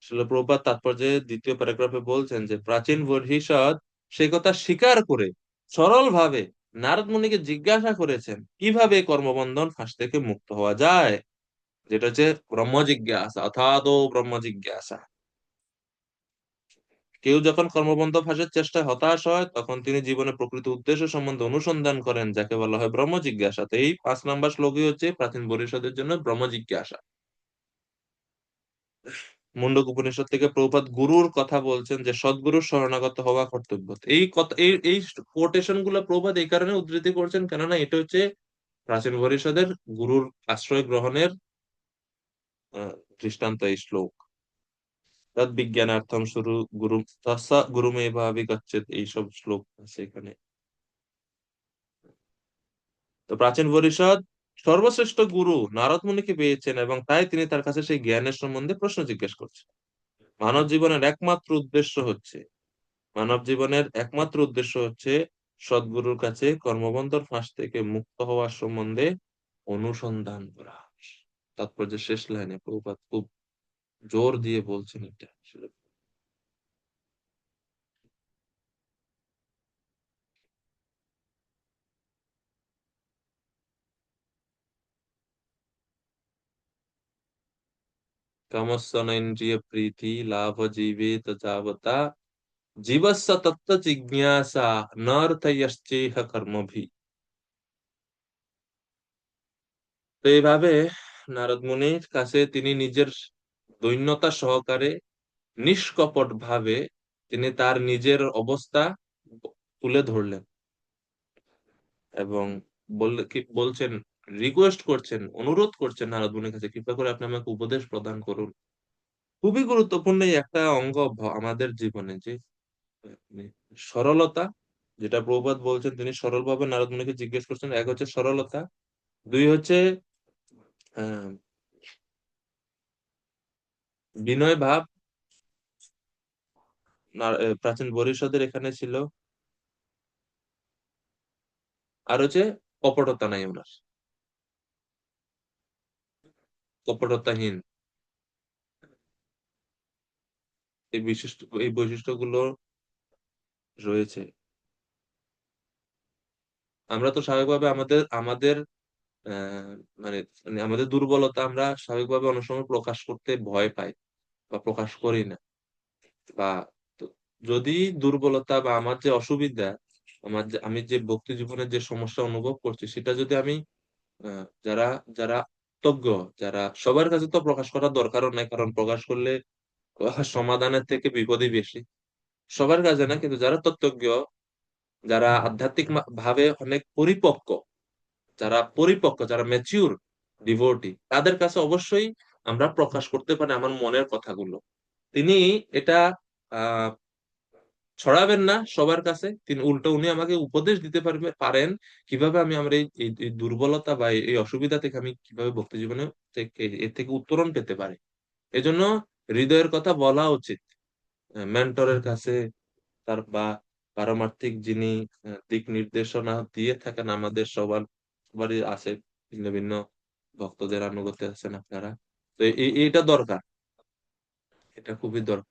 শিল প্রভুপাদ তাৎপর্যে 2য় প্যারাগ্রাফে বলছেন যে প্রাচীন বহিষৎ সেই কথা স্বীকার করে সরল ভাবে নারদ মুনিকে জিজ্ঞাসা করেছেন কিভাবে এই কর্মবন্ধন ফাঁস থেকে মুক্ত হওয়া যায়, যেটা হচ্ছে ব্রহ্ম জিজ্ঞাসা, অথাৎ ব্রহ্ম জিজ্ঞাসা। কেউ যখন কর্মবন্ধ ফাঁসের চেষ্টায় হতাশ হয়, তখন তিনি জীবনের প্রকৃত উদ্দেশ্য সম্বন্ধে অনুসন্ধান করেন, যাকে বলা হয় ব্রহ্ম জিজ্ঞাসা। তো এই 5 নম্বর শ্লোকই হচ্ছে প্রাচীন পরিষদের জন্য ব্রহ্ম জিজ্ঞাসা। মুন্ডক উপনিষদ থেকে প্রভুপাদ গুরুর কথা বলছেন যে সদ্গুরুর শরণাগত হওয়া কর্তব্য। এই কথা, এই কোটেশন গুলো প্রভুপাদ এই কারণে উদ্ধৃতি করছেন, কেননা এটা হচ্ছে প্রাচীন পরিষদের গুরুর আশ্রয় গ্রহণের দৃষ্টান্ত এই শ্লোক। তদ বিজ্ঞানার্থম শুরু গুরু তস্য গুরুমেবাভিগচ্ছেৎ, এইসব শ্লোক আছে এখানে। তো প্রাচীন পরিষদ সর্বশ্রেষ্ঠ গুরু নারদ মুনিকে পেয়েছেন, এবং তাই তিনি তার কাছে সেই জ্ঞানের সম্বন্ধে প্রশ্ন জিজ্ঞেস করছেন। মানব জীবনের একমাত্র উদ্দেশ্য হচ্ছে মানব জীবনের একমাত্র উদ্দেশ্য হচ্ছে সদ্গুরুর কাছে কর্মবন্ধর ফাঁস থেকে মুক্ত হওয়ার সম্বন্ধে অনুসন্ধান করা। তাৎপর্য শেষ লাইনে প্রভুপাদ খুব জোর দিয়ে বলছেন এটা। কামস্বনেন্দ্রিয় প্রীতি লাভ জীবেত যাবতা, জীবস্য তত্ত্ব জিজ্ঞাসা নর্থয়শ্চেহ কর্মভি। তো এইভাবে নারদ মুনির কাছে তিনি নিজের দৈন্যতা সহকারে নিষ্কপট ভাবে তিনি তার নিজের অবস্থা তুলে ধরলেন, এবং বললে কি বলছেন, রিকোয়েস্ট করছেন, অনুরোধ করছেন নারদ মুনির কাছে, কৃপা করে আপনি আমাকে উপদেশ প্রদান করুন। খুবই গুরুত্বপূর্ণ এই একটা অঙ্গ আমাদের জীবনে, যে মানে সরলতা, যেটা প্রভুপাদ বলছেন, তিনি সরল ভাবে নারদ মুনিকে জিজ্ঞেস করছেন। এক হচ্ছে সরলতা, দুই হচ্ছে আহ বিনয় ভাব, প্রাচীন পরিষদের এখানে ছিল। আর হচ্ছে কপটতা নাই ওনার, কপটতাহীন। এই বৈশিষ্ট্যগুলো রয়েছে। আমরা তো স্বাভাবিকভাবে আমাদের আমাদের আহ মানে মানে আমাদের দুর্বলতা আমরা স্বাভাবিকভাবে অনেক সময় প্রকাশ করতে ভয় পাই বা প্রকাশ করি না। বা তো যদি দুর্বলতা বা আমার যে অসুবিধা, আমি যে ভক্তি জীবনের যে সমস্যা অনুভব করছি, সেটা যদি আমি যারা যারা তজ্ঞ, যারা সবার কাছে তো প্রকাশ করার দরকারও নাই, কারণ প্রকাশ করলে সমাধানের থেকে বিপদই বেশি। সবার কাছে না, কিন্তু যারা তত্ত্বজ্ঞ, যারা আধ্যাত্মিক ভাবে অনেক পরিপক্ক, যারা ম্যাচিউর ডিভোটি, তাদের কাছে অবশ্যই আমরা প্রকাশ করতে পারি আমার মনের কথাগুলো। তিনি এটা আহ ছড়াবেন না সবার কাছে, তিনি উল্টো উনি আমাকে উপদেশ দিতে পারেন কিভাবে আমি আমার এই দুর্বলতা বা এই অসুবিধা থেকে আমি কিভাবে ভক্তি জীবনে থেকে এর থেকে উত্তরণ পেতে পারি। এজন্য হৃদয়ের কথা বলা উচিত মেন্টরের কাছে, তার বা পারমার্থিক যিনি দিক নির্দেশনা দিয়ে থাকেন আমাদের সবারই আছে, ভিন্ন ভিন্ন ভক্তদের আনুগত্য আছেন আপনারা। তো এইটা দরকার, এটা খুবই দরকার।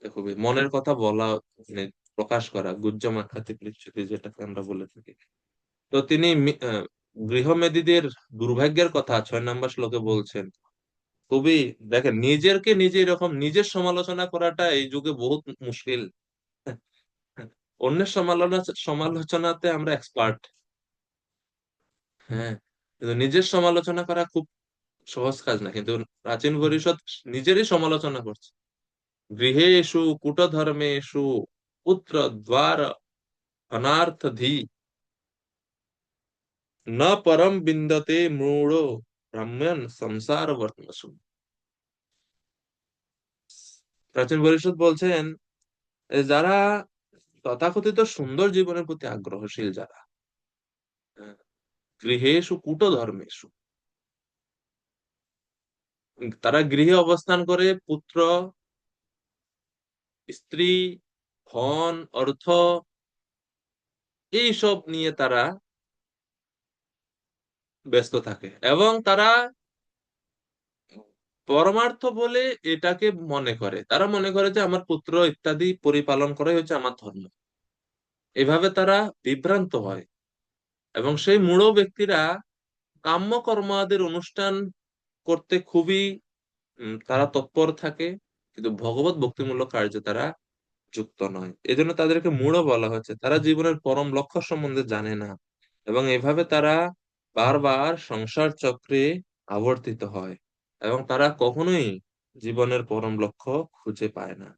এটা খুবই মনের কথা বলা, মানে প্রকাশ করা, গুজ্জ মাখাতি পৃচ্ছতি যেটাকে আমরা বলে থাকি। তো তিনি গৃহমেদীদের দুর্ভাগ্যের কথা 6 নম্বর শ্লোকে বলছেন। খুবই, দেখেন, নিজেরকে নিজে এরকম নিজের সমালোচনা করাটা এই যুগে বহুত মুশকিল। অন্যের সমালোচনাতে আমরা এক্সপার্ট, হ্যাঁ, কিন্তু নিজের সমালোচনা করা খুব সহজ কাজ না। কিন্তু প্রাচীন পরিষদ নিজেরই সমালোচনা করছে। গৃহেষু কূটধর্মেষু পুত্র দ্বার অনার্থধি ন পরম বিন্দতে মূঢ় ব্রাহ্মণ সংসার বর্তমাসু। প্রাচীন পরিষদ বলছেন, যারা তথাকথিত সুন্দর জীবনের প্রতি আগ্রহশীল, যারা গৃহেষু কূটধর্মেষু, তারা গৃহে অবস্থান করে পুত্র, স্ত্রী, ধন, অর্থ এইসব নিয়ে তারা ব্যস্ত থাকে, এবং তারা পরমার্থ বলে এটাকে মনে করে, তারা মনে করে যে আমার পুত্র ইত্যাদি পরিপালন করাই হচ্ছে আমার ধর্ম। এভাবে তারা বিভ্রান্ত হয়, এবং সেই মূঢ় ব্যক্তিরা কাম্য কর্মাদির অনুষ্ঠান করতে খুবই তারা তৎপর থাকে, কিন্তু ভগবত ভক্তিমূলক কার্যে তারা যুক্ত নয়। এজন্য তাদেরকে মূঢ় বলা হচ্ছে। তারা জীবনের পরম লক্ষ্য সম্বন্ধে জানে না, এবং এভাবে তারা বারবার সংসার চক্রে আবর্তিত হয়, এবং তারা কখনোই জীবনের পরম লক্ষ্য খুঁজে পায় না।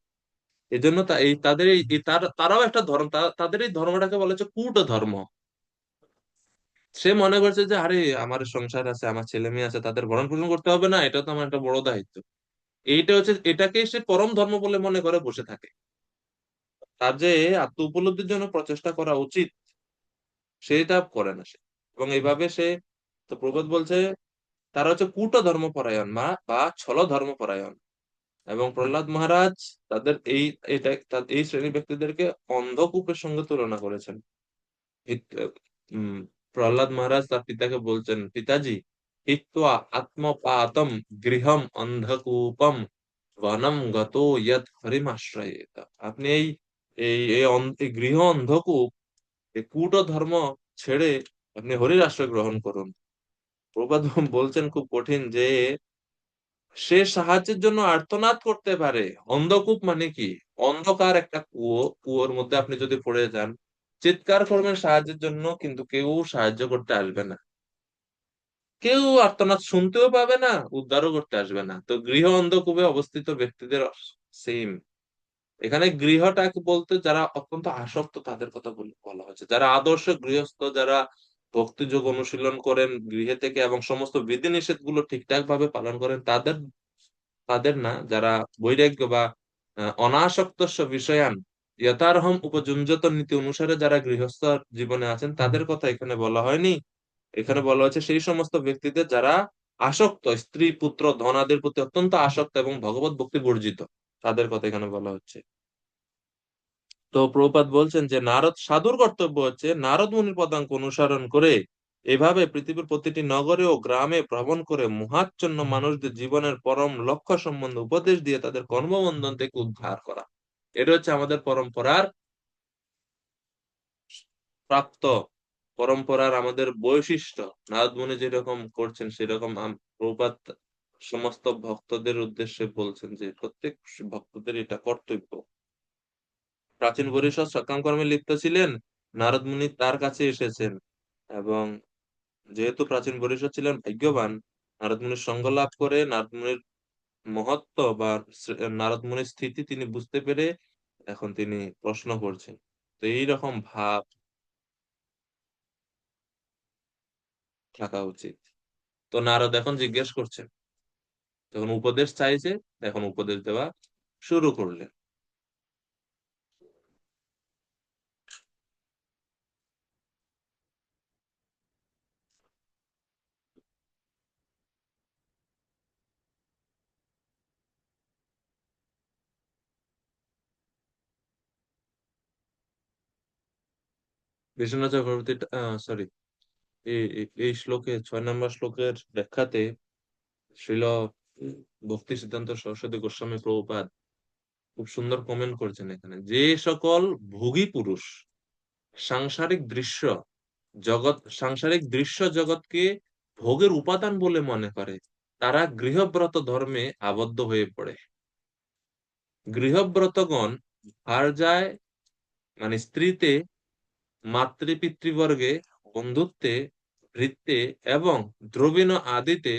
এজন্য এই তাদের তারাও একটা ধর্ম, তাদের এই ধর্মটাকে বলা হচ্ছে কূট ধর্ম। সে মনে করছে যে আরে আমার সংসার আছে, আমার ছেলে মেয়ে আছে, তাদের ভরণ পোষণ করতে হবে না, এটা তো আমার একটা বড় দায়িত্ব। এইটা হচ্ছে, এটাকে সে পরম ধর্ম বলে মনে করে বসে থাকে। তার যে আত্ম উপলব্ধির জন্য প্রচেষ্টা করা উচিত, সেটা করে না সে। এবং এইভাবে সে, তো প্রবোধ বলছে, তারা হচ্ছে কূট ধর্মপরায়ণ বা ছল ধর্মপরায়ণ। এবং প্রহ্লাদ মহারাজ তাদের এই শ্রেণীর ব্যক্তিদেরকে অন্ধকূপের সঙ্গে তুলনা করেছেন। হিত- উম, প্রহ্লাদ মহারাজ তার পিতাকে বলছেন, পিতাজি, হিত্বা আত্মপাতম গৃহম অন্ধকূপম বনম গত ইয়ৎ হরিমাশ্রয়েত। আপনি এই গৃহ অন্ধকূপ, এই কূট ধর্ম ছেড়ে আপনি হরির আশ্রয় গ্রহণ করুন। প্রবাদ বলছেন খুব কঠিন, যে সে সাহায্যের জন্য আর্তনাদ করতে পারে। অন্ধকূপ মানে কি? অন্ধকার একটা কুয়োর মধ্যে আপনি যদি পড়ে যান, চিৎকার করবেন সাহায্যের জন্য, কিন্তু কেউ সাহায্য করতে আসবে না, কেউ আর্তনাদ শুনতেও পাবে না, উদ্ধারও করতে আসবে না। তো গৃহ অন্ধকূপে অবস্থিত ব্যক্তিদের সেম। এখানে গৃহটাকে বলতে যারা অত্যন্ত আসক্ত তাদের কথা বলা হয়েছে, যারা আদর্শ গৃহস্থ, যারা ভক্তিযোগ অনুশীলন করেন গৃহে থেকে এবং সমস্ত বিধিনিষেধ গুলো ঠিকঠাক ভাবে পালন করেন, তাদের তাদের না, যারা বৈরাগ্য বা অনাসক্ত বিষয়ান যথার্হম উপযুঞ্জত নীতি অনুসারে যারা গৃহস্থ জীবনে আছেন, তাদের কথা এখানে বলা হয়নি। এখানে বলা হয়েছে সেই সমস্ত ব্যক্তিদের যারা আসক্ত, স্ত্রী, পুত্র, ধনাদের প্রতি অত্যন্ত আসক্ত এবং ভগবত ভক্তি বর্জিত, তাদের কথা এখানে বলা হচ্ছে। তো প্রভুপাদ বলছেন যে নারদ সাধুর কর্তব্য হচ্ছে নারদ মুনির পদাঙ্ক অনুসরণ করে এভাবে পৃথিবীর প্রতিটি নগরে ও গ্রামে ভ্রমণ করে মোহাচ্ছন্ন মানুষদের জীবনের পরম লক্ষ্য সম্বন্ধে উপদেশ দিয়ে তাদের কর্মবন্ধন থেকে উদ্ধার করা। এটা হচ্ছে আমাদের পরম্পরার প্রাপ্ত, পরম্পরার আমাদের বৈশিষ্ট্য। নারদ মুনি যেরকম করছেন সেরকম প্রভুপাদ সমস্ত ভক্তদের উদ্দেশ্যে বলছেন যে প্রত্যেক ভক্তদের এটা কর্তব্য। প্রাচীন পরিষদ সকাম কর্মে লিপ্ত ছিলেন, নারদ মুনি তার কাছে এসেছেন, এবং যেহেতু প্রাচীন পরিষদ ছিলেন ভাগ্যবান, নারদ মুনির সঙ্গ লাভ করে নারদ মুনির মহত্ব বা নারদ মুনির স্থিতি তিনি বুঝতে পেরে এখন তিনি প্রশ্ন করছেন। তো এইরকম ভাব থাকা উচিত। তো নারদ এখন জিজ্ঞেস করছেন, যখন উপদেশ চাইছে এখন উপদেশ দেওয়া শুরু করলেন। বিশ্বনাথ চক্রবর্তী, সরি, এই শ্লোকে 6 নম্বর শ্লোকের ব্যাখ্যাতে শ্রীল ভক্তি সিদ্ধান্ত সরস্বতী গোস্বামী প্রভুপাদ খুব সুন্দর কমেন্ট করেছেন এখানে, যে সকল ভোগী পুরুষ সাংসারিক দৃশ্য সাংসারিক দৃশ্য জগৎকে ভোগের উপাদান বলে মনে করে তারা গৃহব্রত ধর্মে আবদ্ধ হয়ে পড়ে। গৃহব্রতগণ ভার্যায় মানে স্ত্রীতে, মাতৃপিতৃবর্গে, বন্ধুত্বে, ভৃত্যে এবং দ্রবিণ আদিতে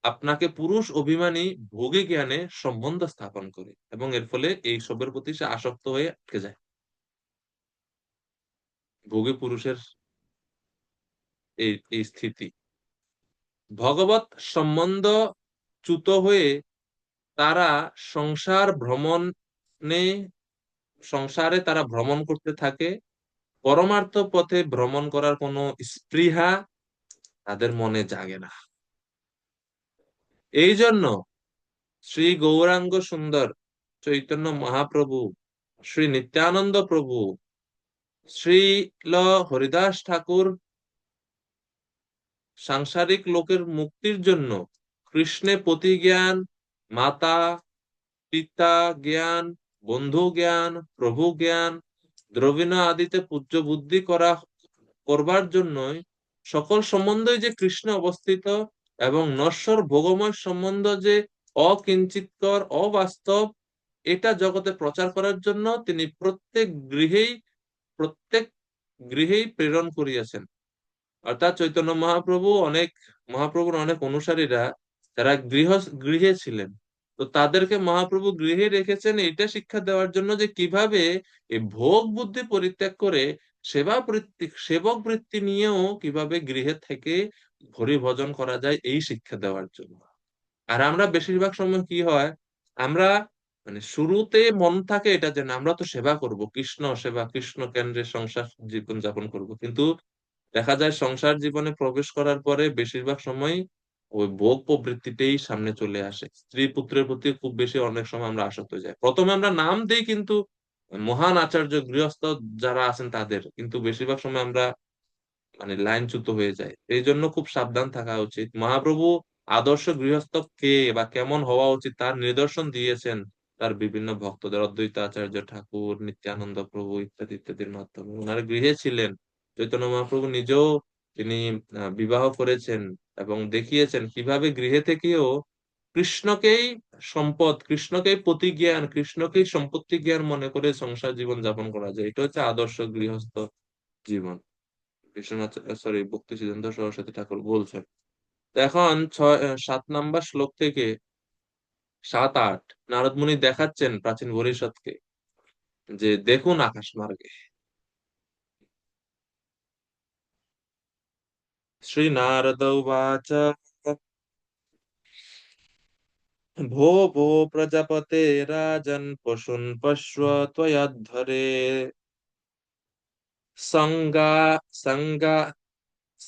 আপনাকে পুরুষ অভিমানী ভোগী জ্ঞানে সম্বন্ধ স্থাপন করে এবং এর ফলে এই সবের প্রতি সে আসক্ত হয়ে আটকে যায়। ভোগী পুরুষের এই স্থিতি ভগবত সম্বন্ধ চ্যুত হয়ে তারা সংসার ভ্রমণে সংসারে তারা ভ্রমণ করতে থাকে। পরমার্থ পথে ভ্রমণ করার কোনো স্পৃহা তাদের মনে জাগে না। এই জন্য শ্রী গৌরাঙ্গ সুন্দর চৈতন্য মহাপ্রভু, শ্রী নিত্যানন্দ প্রভু, শ্রীল হরিদাস ঠাকুর সাংসারিক লোকের মুক্তির জন্য কৃষ্ণে পতি জ্ঞান, মাতা পিতা জ্ঞান, বন্ধু জ্ঞান, প্রভু জ্ঞান, দ্রবিণ আদিতে পূজ্য বুদ্ধি করবার জন্যই সকল সম্বন্ধই যে কৃষ্ণ অবস্থিত এবং নশ্বর ভোগময় সম্বন্ধ যে অকিঞ্চিতকর অবাস্তব, এটা জগতে প্রচার করার জন্য তিনি প্রত্যেক গৃহেই প্রেরণ করিয়াছেন। অর্থাৎ চৈতন্য মহাপ্রভুর অনেক অনুসারীরা যারা গৃহে ছিলেন, তো তাদেরকে মহাপ্রভু গৃহে রেখেছেন এটা শিক্ষা দেওয়ার জন্য যে কিভাবে এই ভোগ বুদ্ধি পরিত্যাগ করে সেবক বৃত্তি নিয়েও কিভাবে গৃহে থেকে হরি ভজন করা যায় এই শিক্ষা দেওয়ার জন্য। আর আমরা বেশিরভাগ সময় কি হয়, আমরা মানে শুরুতে মন থাকে এটা যে না, আমরা তো সেবা করব, কৃষ্ণ সেবা, কৃষ্ণ কেন্দ্রে সংসার জীবন যাপন করব, কিন্তু দেখা যায় সংসার জীবনে প্রবেশ করার পরে বেশিরভাগ সময় ওই ভোগ প্রবৃত্তিটাই সামনে চলে আসে। স্ত্রী পুত্রের প্রতি খুব বেশি অনেক সময় আমরা আসক্ত হয়ে যাই। প্রথমে আমরা নাম দেই কিন্তু মহান আচার্য গৃহস্থ যারা আছেন তাদের, কিন্তু বেশিরভাগ সময় আমরা মানে লাইনচ্যুত হয়ে যায়। এই জন্য খুব সাবধান থাকা উচিত। মহাপ্রভু আদর্শ গৃহস্থ কে বা কেমন হওয়া উচিত তার নিদর্শন দিয়েছেন তার বিভিন্ন ভক্তদের, অদ্বৈত আচার্য ঠাকুর, নিত্যানন্দ প্রভু ইত্যাদি ইত্যাদির মাধ্যমে। ওনার গৃহে ছিলেন চৈতন্য মহাপ্রভু নিজেও, তিনি বিবাহ করেছেন এবং দেখিয়েছেন কিভাবে গৃহে থেকেও কৃষ্ণকেই সম্পদ, কৃষ্ণকেই পতি জ্ঞান, কৃষ্ণকেই সম্পত্তি জ্ঞান মনে করে সংসার জীবন যাপন করা যায়। এটা হচ্ছে আদর্শ গৃহস্থ জীবন। বিশ্বনাথ, সরি, ভক্তি সিদ্ধান্ত সরস্বতী ঠাকুর বলছেন। তো এখন 7 নম্বর শ্লোক থেকে 7, 8 নারদ মুনি দেখাচ্ছেন প্রাচীন পরিষদকে যে দেখুন আকাশ মার্গে। শ্রী নারদ উবাচ ভো ভো প্রজাপতে রাজন পশুন পশ্ব ত্বয়াধ্বরে সংজ্ঞা সংজ্ঞা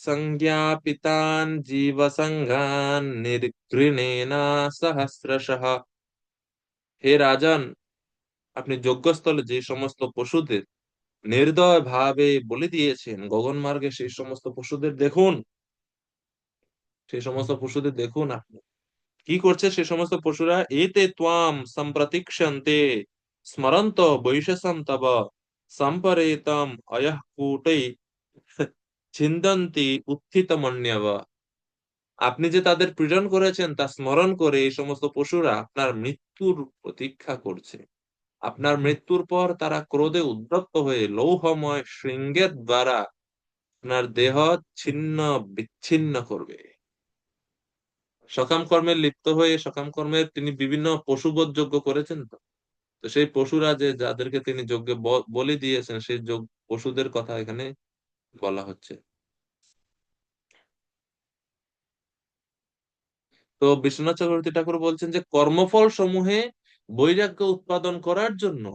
সংজ্ঞাপিতান জীব সংঘান নির্ঘৃণেনা সহস্রশঃ। হে রাজন, আপনি যজ্ঞস্থলে যে সমস্ত পশুদের নির্দয় ভাবে বলে দিয়েছেন গগনমার্গে সেই সমস্ত পশুদের দেখুন, সেই সমস্ত পশুদের দেখুন আপনি কি করছে। সে সমস্ত পশুরা এতে ত্বাম সম্প্রতীক্ষন্তে স্মরন্ত বৈশসম তব সম্পরেতম অয়ঃ কূটৈ ছিন্দন্তি উত্থিতমন্যব। আপনি যে তাদের পীড়ন করেছেন তা স্মরণ করে এই সমস্ত পশুরা আপনার মৃত্যুর প্রতীক্ষা করছে। আপনার মৃত্যুর পর তারা ক্রোধে উদ্যপ্ত হয়ে লৌহময় শৃঙ্গের দ্বারা আপনার দেহ ছিন্ন বিচ্ছিন্ন করবে। সকাম কর্মে লিপ্ত হয়ে সকাম কর্মের তিনি বিভিন্ন পশুবধ যজ্ঞ করেছেন তো, তো সেই পশুরা যে যাদেরকে তিনি যজ্ঞে বলি দিয়েছেন সেই পশুদের কথা এখানে বলা হচ্ছে। তো বিশ্বনাথ চক্রবর্তী ঠাকুর বলছেন যে কর্মফল সমূহে বৈরাগ্য উৎপাদন করার জন্য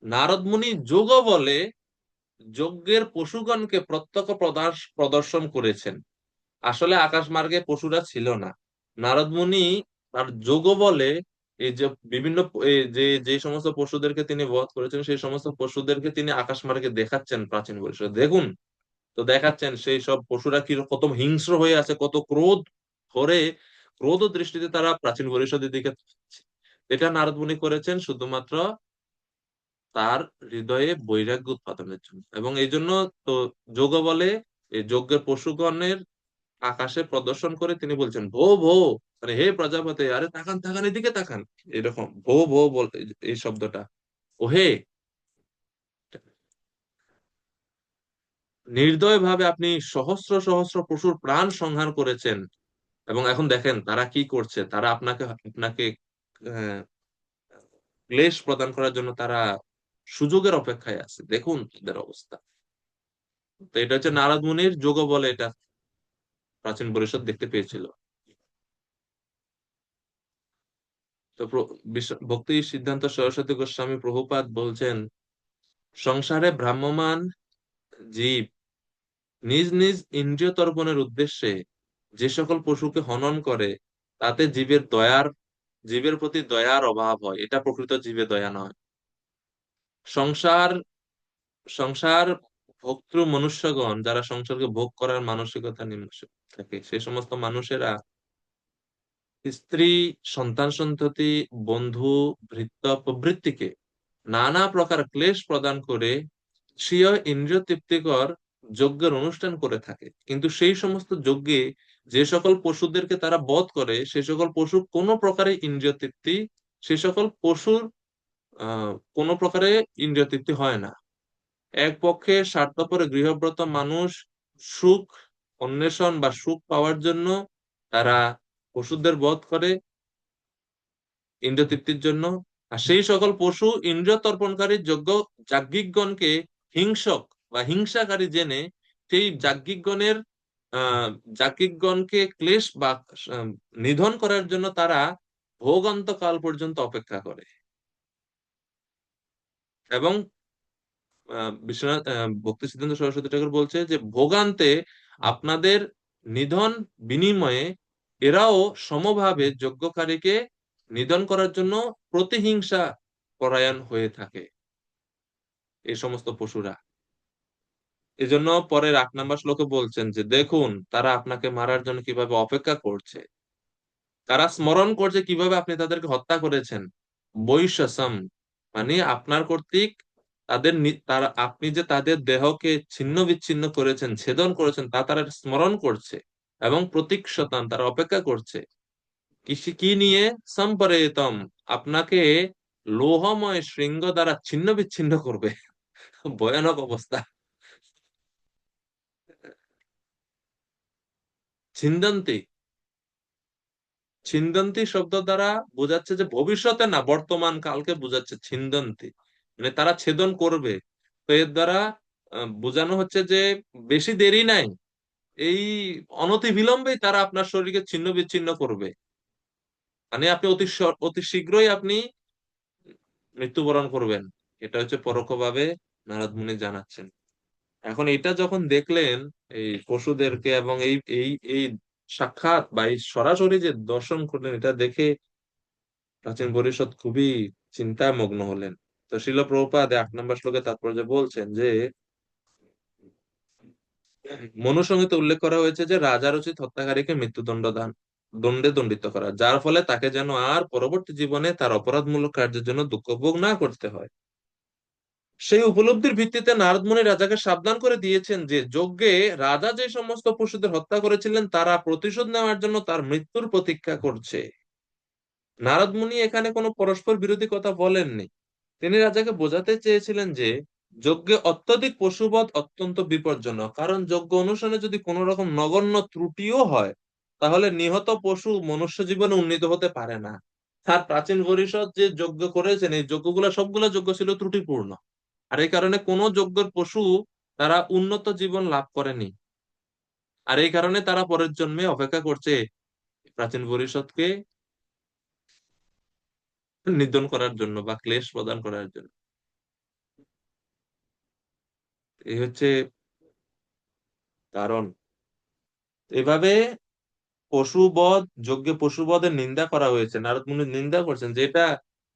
নারদ মুনি যোগ বলে যজ্ঞের পশুগণকে প্রত্যক্ষ প্রদর্শন করেছেন। আসলে আকাশ মার্গে পশুরা ছিল না, নারদ মুনি তার যোগ বলে এই যে বিভিন্ন এই যে যে সমস্ত পশুদেরকে তিনি বধ করেছেন সেই সমস্ত পশুদেরকে তিনি আকাশ মার্গে দেখাচ্ছেন প্রাচীন পরিসরে দেখুন। তো দেখাচ্ছেন সেই সব পশুরা কি কত হিংস্র হয়ে আছে, কত ক্রোধ করে ক্রোধ ও দৃষ্টিতে তারা প্রাচীন পরিষদের দিকে তাকাচ্ছে। এটা নারদ মুনি করেছেন শুধুমাত্র তার হৃদয়ে বৈরাগ্য উৎপাদনের জন্য, এবং এই জন্য তো যোগ বলে এই যজ্ঞের পশুগণের আকাশে প্রদর্শন করে তিনি বলছেন ভো ভো, মানে হে প্রজাপতি, আরে তাকান তাকান এদিকে তাকান, এরকম ভো ভো বল এই শব্দটা। ও হে, নির্দয় ভাবে আপনি সহস্র সহস্র পশুর প্রাণ সংহার করেছেন, এবং এখন দেখেন তারা কি করছে, তারা আপনাকে আপনাকে আহ, ক্লেশ প্রদান করার জন্য তারা সুযোগের অপেক্ষায় আছে, দেখুন তাদের অবস্থা। তো এটা হচ্ছে নারদ মুনির যোগ বলে এটা প্রাচীন পরিষদ দেখতে পেয়েছিল। তো ভক্তি সিদ্ধান্ত সরস্বতী গোস্বামী প্রভুপাদ বলছেন সংসারে ভ্রাম্যমান জীব নিজ নিজ ইন্দ্রিয় তর্পণের উদ্দেশ্যে যে সকল পশুকে হনন করে তাতে জীবের প্রতি দয়ার অভাব হয়, এটা প্রকৃত জীবে দয়া নয়। সংসার সংসার ভোক্তৃ মনুষ্যগণ যারা সংসারকে ভোগ করার মানসিকতা নিয়ে থাকে সেই সমস্ত মানুষেরা স্ত্রী, সন্তান সন্ততি, বন্ধু, ভৃত্য প্রভৃতিকে নানা প্রকার ক্লেশ প্রদান করে স্বীয় ইন্দ্রিয় তৃপ্তিকর যজ্ঞের অনুষ্ঠান করে থাকে, কিন্তু সেই সমস্ত যজ্ঞে যে সকল পশুদেরকে তারা বধ করে সে সকল পশু কোনো প্রকারে ইন্দ্রিয় তৃপ্তি, সে সকল পশুর কোনো প্রকারে ইন্দ্রিয় তৃপ্তি হয় না। এক পক্ষে স্বার্থপর গৃহব্রত মানুষ সুখ অন্বেষণ বা সুখ পাওয়ার জন্য তারা পশুদের বধ করে ইন্দ্রিয় তৃপ্তির জন্য, আর সেই সকল পশু ইন্দ্রিয় তর্পণকারী যোগ্য যাজ্ঞিকগণকে হিংসক বা হিংসাকারী জেনে সেই যাজ্ঞিকগণের আহ যাজ্ঞিকগণকে ক্লেশ বা আহ, নিধন করার জন্য তারা ভোগান্তকাল পর্যন্ত অপেক্ষা করে। এবং বিশ্বনাথ ভক্তি সিদ্ধান্ত সরস্বতী ঠাকুর বলছে যে ভোগান্তে আপনাদের নিধন বিনিময়ে এরাও সমভাবে যজ্ঞকারীকে নিধন করার জন্য প্রতিহিংসা পরায়ণ হয়ে থাকে এই সমস্ত পশুরা। এজন্য পরের 8 নম্বর শ্লোকে বলছেন যে দেখুন তারা আপনাকে মারার জন্য কিভাবে অপেক্ষা করছে, তারা স্মরণ করছে কিভাবে আপনি তাদেরকে হত্যা করেছেন। বৈশসম মানে আপনার কর্তৃক তারা আপনি যে তাদের দেহকে ছিন্ন বিচ্ছিন্ন করেছেন, ছেদন করেছেন তা তারা স্মরণ করছে, এবং প্রতীক্ষতাম তারা অপেক্ষা করছে কি নিয়ে, সম্পরেতম আপনাকে লোহময় শৃঙ্গ দ্বারা ছিন্ন বিচ্ছিন্ন করবে। ভয়ানক অবস্থা। ছিন্দন্তি, ছিন্দন্তি শব্দ দ্বারা বোঝাচ্ছে যে ভবিষ্যতে না বর্তমান কালকে বোঝাচ্ছে ছিন্দন্তি, মানে তারা ছেদন করবে। তো এর দ্বারা বোঝানো হচ্ছে যে বেশি দেরি নাই, এই অনতি বিলম্বেই তারা আপনার শরীরকে ছিন্ন বিচ্ছিন্ন করবে, মানে আপনি অতি শীঘ্রই আপনি মৃত্যুবরণ করবেন। এটা হচ্ছে পরোক্ষভাবে নারদ মুনি জানাচ্ছেন। এখন এটা যখন দেখলেন এই পশুদেরকে এবং এই এই এই সাক্ষাৎ বা এই সরাসরি যে দর্শন করলেন এটা দেখে প্রাচীন পরিষদ খুবই চিন্তায় মগ্ন হলেন। তো শিল প্রভুপাদ 8 নম্বর শ্লোকে তাৎপর্য বলছেন যে মনুসংহিতে উল্লেখ করা হয়েছে যে রাজার উচিত হত্যাকারীকে দণ্ডে দণ্ডিত করা, যার ফলে তাকে যেন আর পরবর্তী জীবনে তার অপরাধমূলক কার্যের জন্য দুঃখ ভোগ না করতে হয়। সেই উপলব্ধির ভিত্তিতে নারদ মুনি রাজাকে সাবধান করে দিয়েছেন যে যজ্ঞে রাজা যে সমস্ত পশুদের হত্যা করেছিলেন তারা প্রতিশোধ নেওয়ার জন্য তার মৃত্যুর প্রতীক্ষা করছে। নারদ মুনি এখানে কোনো পরস্পর বিরোধী কথা বলেননি। তিনি রাজাকে বোঝাতে চেয়েছিলেন যে যজ্ঞে অত্যধিক পশুবধ অত্যন্ত বিপজ্জনক, কারণ যজ্ঞ অনুষ্ঠানে যদি কোনো রকম নগণ্য ত্রুটিও হয় তাহলে নিহত পশু মনুষ্য জীবনে উন্নীত হতে পারে না। আর প্রাচীন পরিষদ যে যজ্ঞ করেছেন এই যজ্ঞগুলা সবগুলা যজ্ঞ ছিল ত্রুটিপূর্ণ। আর এই কারণে কোনো যজ্ঞের পশু তারা উন্নত জীবন লাভ করেনি। আর এই কারণে তারা পরের জন্মে অপেক্ষা করছে প্রাচীন পরিষদকে নিধন করার জন্য বা ক্লেশ প্রদান করার জন্য। এই হচ্ছে কারণ। এভাবে পশুবধ, যজ্ঞে পশুবধের নিন্দা করা হয়েছে, নারদ মুনি নিন্দা করছেন যে এটা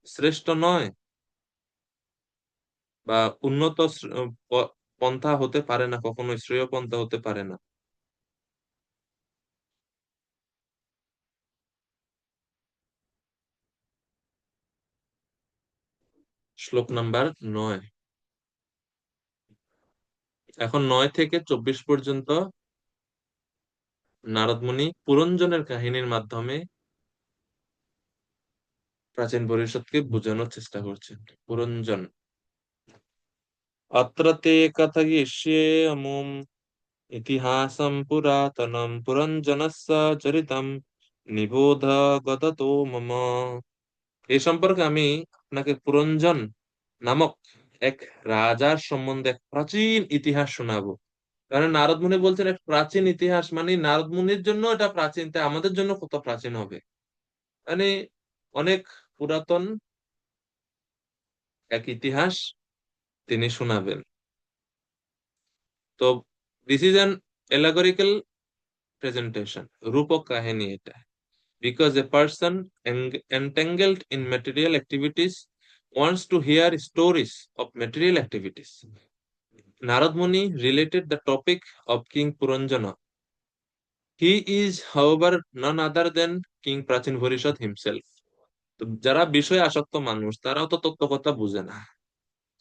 শ্রেষ্ঠ নয় বা উন্নত পন্থা হতে পারে না, কখনোই শ্রেয় পন্থা হতে পারে না। শ্লোক নাম্বার 9। এখন 9 থেকে 24 পর্যন্ত নারদ মুনি পুরঞ্জনের কাহিনীর মাধ্যমে প্রাচীন পরিষদকে বোঝানোর চেষ্টা করছেন। পুরঞ্জন, অত্র তে কথয়িষ্যে অমুম ইতিহাসম পুরাতনম পুরঞ্জনস্য চরিতম নিবোধ গদতো মম। এই সম্পর্কে আমি আপনাকে পুরঞ্জন নামক এক রাজার সম্বন্ধে এক প্রাচীন ইতিহাস শোনাবো। কারণ নারদ মুনি বলছেন এক প্রাচীন ইতিহাস, মানে নারদ মুনির জন্য এটা প্রাচীন, তাই আমাদের জন্য কত প্রাচীন হবে। মানে অনেক পুরাতন এক ইতিহাস তিনি শোনাবেন। তো দিস ইজ অ্যান এলাগোরিক্যাল প্রেজেন্টেশন, রূপক কাহিনী এটা। Because a person entangled in material activities wants to hear stories of material activities. Narad Muni related the topic of King Puranjana. He is, however, none other than King Prachin Bharishad himself. তো যারা বিষয়ে আসক্ত মানুষ তারাও তো তত্ত্ব কথা বুঝে না,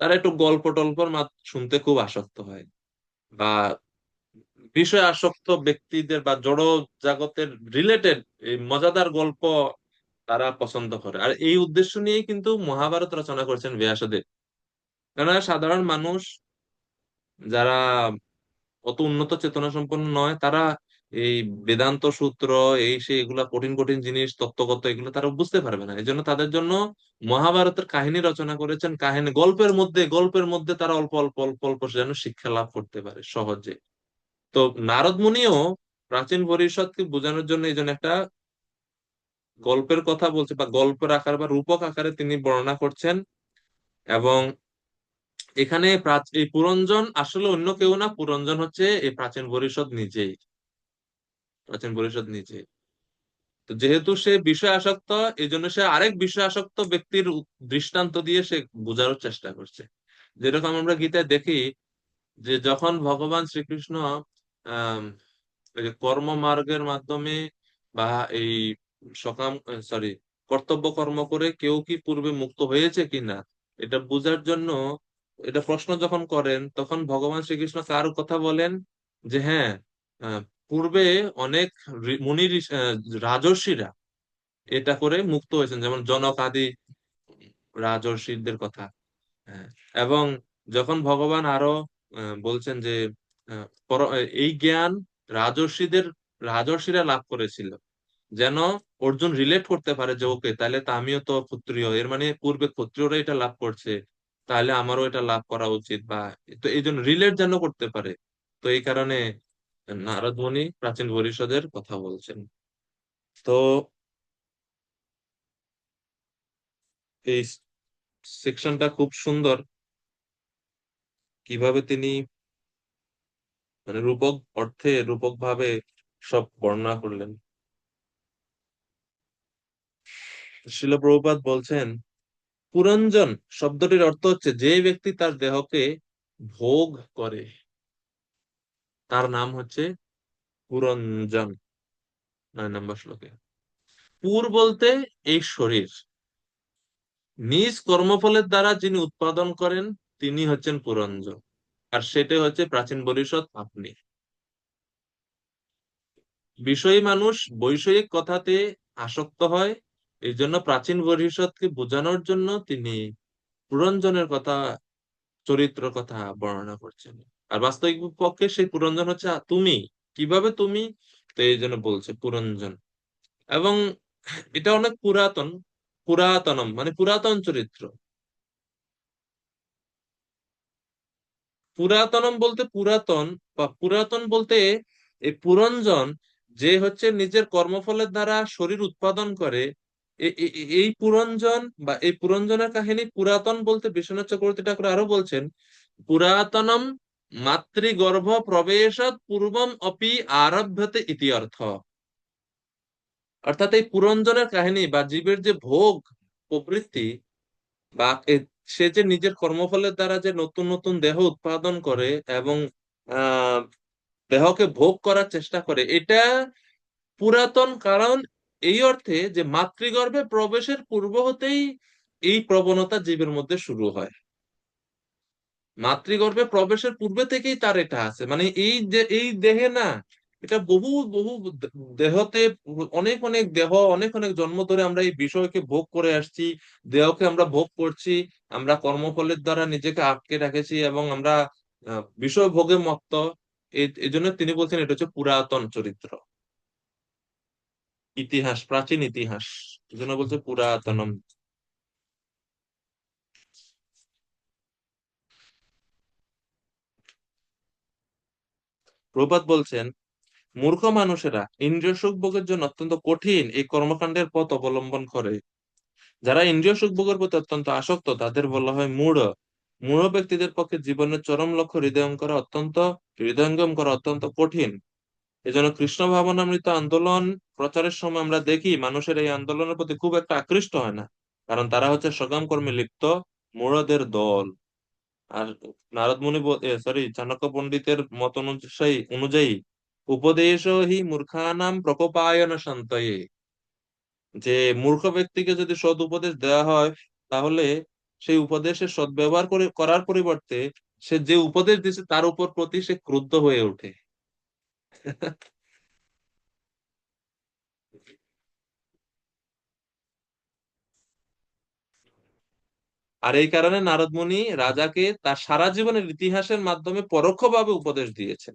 তারা একটু গল্প টল্পর শুনতে খুব আসক্ত হয়, বা বিষয় আসক্ত ব্যক্তিদের বা জড় জগতের রিলেটেড এই মজাদার গল্প তারা পছন্দ করে। আর এই উদ্দেশ্য নিয়েই কিন্তু মহাভারত রচনা করেছেন ব্যাসদেব। কেননা সাধারণ মানুষ যারা অত উন্নত চেতনা সম্পন্ন নয় তারা এই বেদান্ত সূত্র এই সেই এগুলা কঠিন কঠিন জিনিস তত্ত্বগত এগুলো তারা বুঝতে পারবে না, এই জন্য তাদের জন্য মহাভারতের কাহিনী রচনা করেছেন। কাহিনী গল্পের মধ্যে তারা অল্প অল্প অল্প অল্প যেন শিক্ষা লাভ করতে পারে সহজে। তো নারদ মুনিও প্রাচীন পরিষদকে বোঝানোর জন্য এই জন্য একটা গল্পের কথা বলছে, বা গল্পের আকার বা রূপক আকারে তিনি বর্ণনা করছেন। এবং এখানে এই পুরঞ্জন আসলে অন্য কেউ না, পুরঞ্জন হচ্ছে এই প্রাচীন পরিষদ নিজেই। তো যেহেতু সে বিষয় আসক্ত, এই জন্য সে আরেক বিষয় আসক্ত ব্যক্তির দৃষ্টান্ত দিয়ে সে বোঝানোর চেষ্টা করছে। যেরকম আমরা গীতায় দেখি যে যখন ভগবান শ্রীকৃষ্ণ আহ ওই যে কর্ম মার্গের মাধ্যমে বা এই সকাম সরি কর্তব্য কর্ম করে কেউ কি পূর্বে মুক্ত হয়েছে কিনা এটা বোঝার জন্য এটা প্রশ্ন যখন করেন, তখন ভগবান শ্রীকৃষ্ণ কার কথা বলেন যে হ্যাঁ, আহ, পূর্বে অনেক রাজর্ষিরা এটা করে মুক্ত হয়েছেন, যেমন জনক আদি রাজর্ষিদের কথা। হ্যাঁ। এবং যখন ভগবান আরো বলছেন যে এই জ্ঞান রাজর্ষিদের রাজর্ষিরা লাভ করেছিল, যেন অর্জুন রিলেট করতে পারে যে ওকে তাহলে তো আমিও তো ক্ষত্রিয়, এর মানে পূর্বে ক্ষত্রিয়রা এটা লাভ করছে, তাহলে আমারও এটা লাভ করা উচিত, বা তো এই জন্য রিলেট যেন করতে পারে। তো এই কারণে নারদ মুনি প্রাচীন পরিষদের কথা বলছেন। তো এই সেকশনটা খুব সুন্দর, কিভাবে তিনি মানে রূপক অর্থে রূপক ভাবে সব বর্ণনা করলেন। শিল প্রভুপাদ বলছেন পুরঞ্জন শব্দটির অর্থ হচ্ছে যে ব্যক্তি তার দেহকে ভোগ করে, তার নাম হচ্ছে পুরঞ্জন। 9 নম্বর শ্লোকে পুর বলতে এই শরীর, নিজ কর্মফলের দ্বারা যিনি উৎপাদন করেন তিনি হচ্ছেন পুরঞ্জন, আর সেটাই হচ্ছে প্রাচীন ভবিষ্যৎ আপনি। বিষয়ী মানুষ বৈষয়িক কথাতে আসক্ত হয়, এই জন্য প্রাচীন ভবিষ্যৎকে বোঝানোর জন্য তিনি পুরঞ্জনের কথা, চরিত্র কথা বর্ণনা করছেন। আর বাস্তবিক পক্ষে সেই পুরঞ্জন হচ্ছে তুমি। কিভাবে তুমি? তো এই জন্য বলছে পুরঞ্জন। এবং এটা অনেক পুরাতন, পুরাতনম মানে পুরাতন চরিত্র। পুরাতনম বলতে পুরাতন, বা পুরাতন বলতে এই পুরঞ্জন যে হচ্ছে নিজের কর্মফলের দ্বারা শরীর উৎপাদন করে, এই পুরঞ্জন বা এই পুরঞ্জনের কাহিনী পুরাতন বলতে বিশ্বনাথ চক্রবর্তী ঠাকুর আরো বলছেন, পুরাতনম মাতৃগর্ভ প্রবেশাৎ পূর্বম অপি আরভ্যতে ইতি অর্থ। অর্থাৎ এই পুরঞ্জনের কাহিনী বা জীবের যে ভোগ প্রবৃত্তি, বা সে যে নিজের কর্মফলের দ্বারা যে নতুন নতুন দেহ উৎপাদন করে এবং আহ দেহকে ভোগ করার চেষ্টা করে, এটা পুরাতন। কারণ এই অর্থে যে মাতৃগর্ভে প্রবেশের পূর্ব হতেই এই প্রবণতা জীবের মধ্যে শুরু হয়। মাতৃগর্ভে প্রবেশের পূর্বে থেকেই তার এটা আছে, মানে এই যে এই দেহে না, এটা বহু বহু দেহতে, অনেক অনেক দেহ, অনেক অনেক জন্ম ধরে আমরা এই বিষয়কে ভোগ করে আসছি, দেহকে আমরা ভোগ করছি, আমরা কর্মফলের দ্বারা নিজেকে আটকে রেখেছি এবং আমরা বিষয় ভোগে মত্ত। এই জন্য তিনি বলছেন এটা হচ্ছে পুরাতন চরিত্র, ইতিহাস, প্রাচীন ইতিহাস। এই জন্য বলছে পুরাতনম। প্রবাদ বলছেন, মূর্খ মানুষেরা ইন্দ্রিয় সুখ ভোগের জন্য অত্যন্ত কঠিন এই কর্মকাণ্ডের পথ অবলম্বন করে। যারা ইন্দ্রিয় সুখ ভোগের প্রতি অত্যন্ত আসক্ত তাদের বলা হয় মূঢ়। মূঢ় ব্যক্তিদের পক্ষে জীবনের চরম লক্ষ্য হৃদয়ঙ্গম করা অত্যন্ত কঠিন। এজন্য কৃষ্ণ ভাবনামৃত আন্দোলন প্রচারের সময় আমরা দেখি মানুষের এই আন্দোলনের প্রতি খুব একটা আকৃষ্ট হয় না, কারণ তারা হচ্ছে সকাম কর্মে লিপ্ত মূঢ়দের দল। আর নারদ মুনি, সরি, চাণক্য পণ্ডিতের মত অনুযায়ী উপদেশ হি মূর্খানাম প্রকোপায়ন শান্তয়ে, যে মূর্খ ব্যক্তিকে যদি সৎ উপদেশ দেওয়া হয় তাহলে সেই উপদেশের সদ্ব্যবহার করার পরিবর্তে সে যে উপদেশ দিছে তার উপর প্রতি সে ক্রুদ্ধ হয়ে ওঠে। আর এই কারণে নারদ মুনি রাজাকে তার সারা জীবনের ইতিহাসের মাধ্যমে পরোক্ষভাবে উপদেশ দিয়েছেন।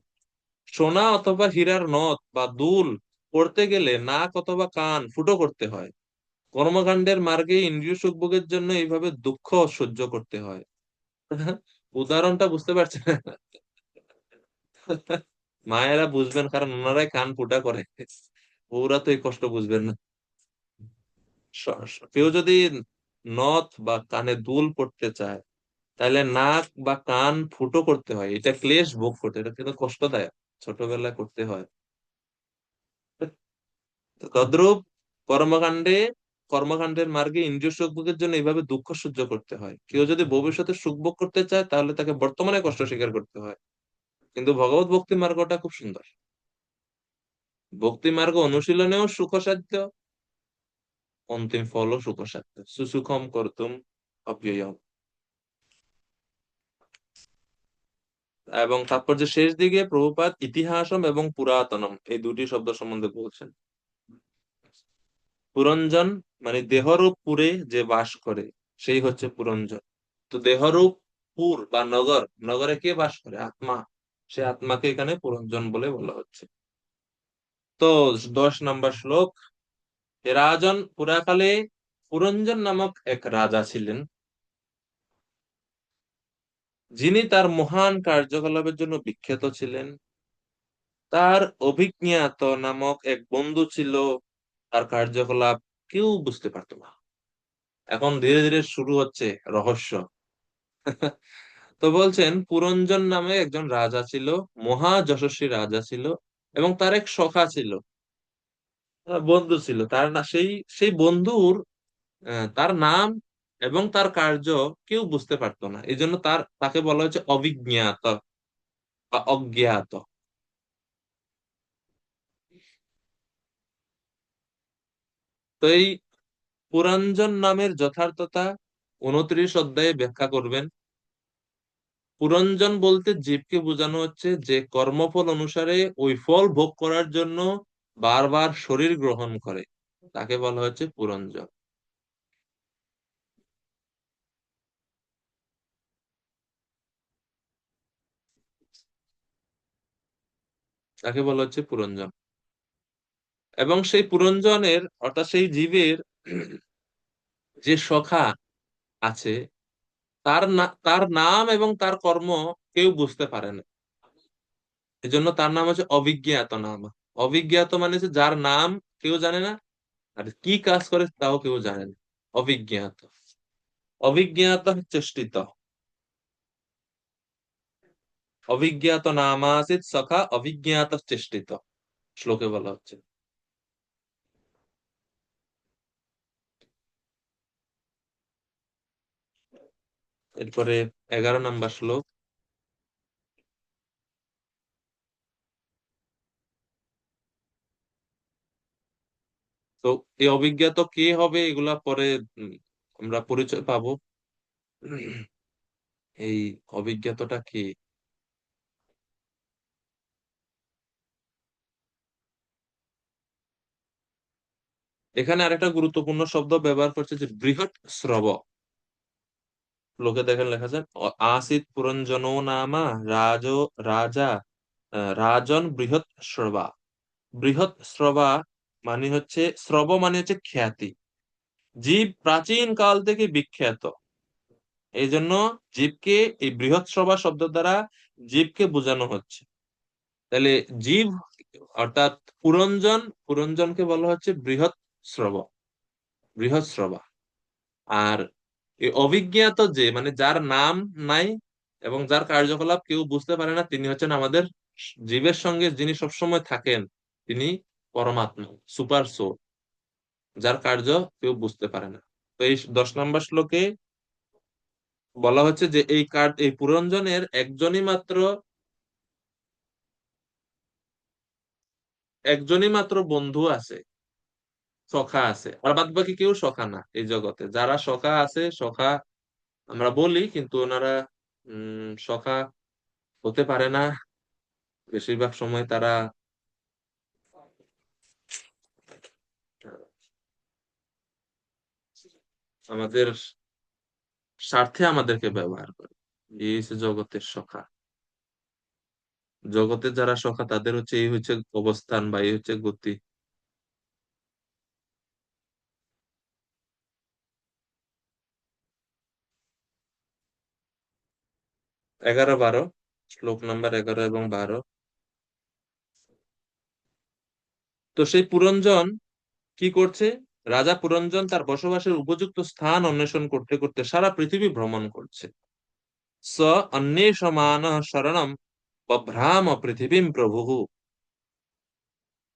সোনা অথবা হীরার নথ বা দুল পড়তে গেলে নাক অথবা কান ফুটো করতে হয়। কর্মকাণ্ডের মার্গে ইন্দ্রিয় সুখভোগের জন্য এইভাবে দুঃখ সহ্য করতে হয়। উদাহরণটা বুঝতে পারছেন? মায়েরা বুঝবেন, কারণ ওনারাই কান ফুটা করে, ওরা তো এই কষ্ট বুঝবেন না। কেউ যদি নথ বা কানে দুল পড়তে চায় তাহলে নাক বা কান ফুটো করতে হয়, এটা ক্লেশ ভোগ করতে, এটা কিন্তু কষ্টদায়ক, ছোটবেলায় করতে হয়। তদ্রূপ কর্মকাণ্ডে কর্মকাণ্ডের মার্গে ইন্দ্রিয় সুখভোগের জন্য এইভাবে দুঃখ সহ্য করতে হয়। কেউ যদি ভবিষ্যতে সুখ ভোগ করতে চায় তাহলে তাকে বর্তমানে কষ্ট স্বীকার করতে হয়। কিন্তু ভগবত ভক্তি মার্গটা খুব সুন্দর। ভক্তি মার্গ অনুশীলনেও সুখসাধ্য, অন্তিম ফলও সুখসাধ্য। সুসুখম করতুম অব্যয়ম। এবং তাৎপর্য শেষ দিকে প্রভুপাদ ইতিহাসম এবং পুরাতনম এই দুটি শব্দ সম্বন্ধে বলছেন। পুরঞ্জন মানে দেহরূপ পুরে যে বাস করে সেই হচ্ছে পুরঞ্জন। তো দেহরূপ পুর বা নগর, নগরে কে বাস করে? আত্মা। সে আত্মাকে এখানে পুরঞ্জন বলে বলা হচ্ছে। তো 10 নম্বর শ্লোক, এ রাজন পুরাকালে পুরঞ্জন নামক এক রাজা ছিলেন, যিনি তার মহান কার্যকলাপের জন্য বিখ্যাত ছিলেন। তার অভিজ্ঞাত নামক এক বন্ধু ছিল, তার কার্যকলাপ কেউ বুঝতে পারতো না। এখন ধীরে ধীরে শুরু হচ্ছে রহস্য। তো বলছেন, পুরঞ্জন নামে একজন রাজা ছিল, মহা যশস্বী রাজা ছিল, এবং তার এক সখা ছিল, বন্ধু ছিল। তার না সেই সেই বন্ধুর তার নাম এবং তার কার্য কেউ বুঝতে পারতো না, এই জন্য তাকে বলা হচ্ছে অবিজ্ঞাত বা অজ্ঞাত। তো এই পুরঞ্জন নামের যথার্থতা 29 অধ্যায়ে ব্যাখ্যা করবেন। পুরঞ্জন বলতে জীবকে বোঝানো হচ্ছে যে কর্মফল অনুসারে ওই ফল ভোগ করার জন্য বারবার শরীর গ্রহণ করে, তাকে বলা হচ্ছে পুরঞ্জন। তাকে বলা হচ্ছে পুরঞ্জন। এবং সেই পুরঞ্জনের অর্থাৎ সেই জীবের যে সখা আছে, তার নাম এবং তার কর্ম কেউ বুঝতে পারে না। এজন্য তার নাম হচ্ছে অবিজ্ঞাত নাম। অবিজ্ঞাত মানে হচ্ছে যার নাম কেউ জানে না, আর কি কাজ করে তাও কেউ জানে না। অবিজ্ঞাত, অবিজ্ঞাত চেষ্টিত, অভিজ্ঞাত নামাসিত সখা অভিজ্ঞাত চেষ্টিত, শ্লোকে বলা হচ্ছে। এরপরে 11 নম্বর শ্লোক। তো এই অভিজ্ঞাত কে হবে এগুলা পরে উম, আমরা পরিচয় পাবো। এই অভিজ্ঞতাটা কি? এখানে আরেকটা গুরুত্বপূর্ণ শব্দ ব্যবহার করছে যে বৃহৎ শ্রব। লোকে দেখেন লেখা যায় আসিত পুরঞ্জনো নামা রাজ রাজা রাজন বৃহৎ শ্রবা। বৃহৎ শ্রবা মানে হচ্ছে, শ্রব মানে হচ্ছে খ্যাতি। জীব প্রাচীন কাল থেকে বিখ্যাত, এই জন্য জীবকে এই বৃহৎ শ্রবা শব্দ দ্বারা জীবকে বোঝানো হচ্ছে। তাহলে জীব অর্থাৎ পুরঞ্জন, পুরঞ্জনকে বলা হচ্ছে বৃহৎ শ্রব, বৃহৎ শ্রবা। আর এই অভিজ্ঞাত যে মানে যার নাম নাই এবং যার কার্যকলাপ কেউ বুঝতে পারে না, তিনি হচ্ছেন আমাদের জীবের সঙ্গে যিনি সবসময় থাকেন, তিনি পরমাত্মা, সুপার সোল, যার কার্য কেউ বুঝতে পারে না। তো এই 10 নম্বর শ্লোকে বলা হচ্ছে যে এই পুরঞ্জনের একজনই মাত্র বন্ধু আছে, সখা আছে, আর বাদ বাকি কেউ সখা না। এই জগতে যারা সখা আছে, সখা আমরা বলি কিন্তু ওনারা সখা হতে পারে না। বেশিরভাগ সময় তারা আমাদের স্বার্থে আমাদেরকে ব্যবহার করে। এই হচ্ছে জগতের সখা। জগতে যারা সখা তাদের হচ্ছে এই হচ্ছে অবস্থান বা এই হচ্ছে গতি। 11 12, শ্লোক নাম্বার 11 এবং 12। তো সেই পুরঞ্জন কি করছে? রাজা পুরঞ্জন তার বসবাসের উপযুক্ত স্থান অন্বেষণ করতে করতে সারা পৃথিবী ভ্রমণ করছে। স অন্বেষমান শরণম বভ্রাম পৃথিবীম প্রভু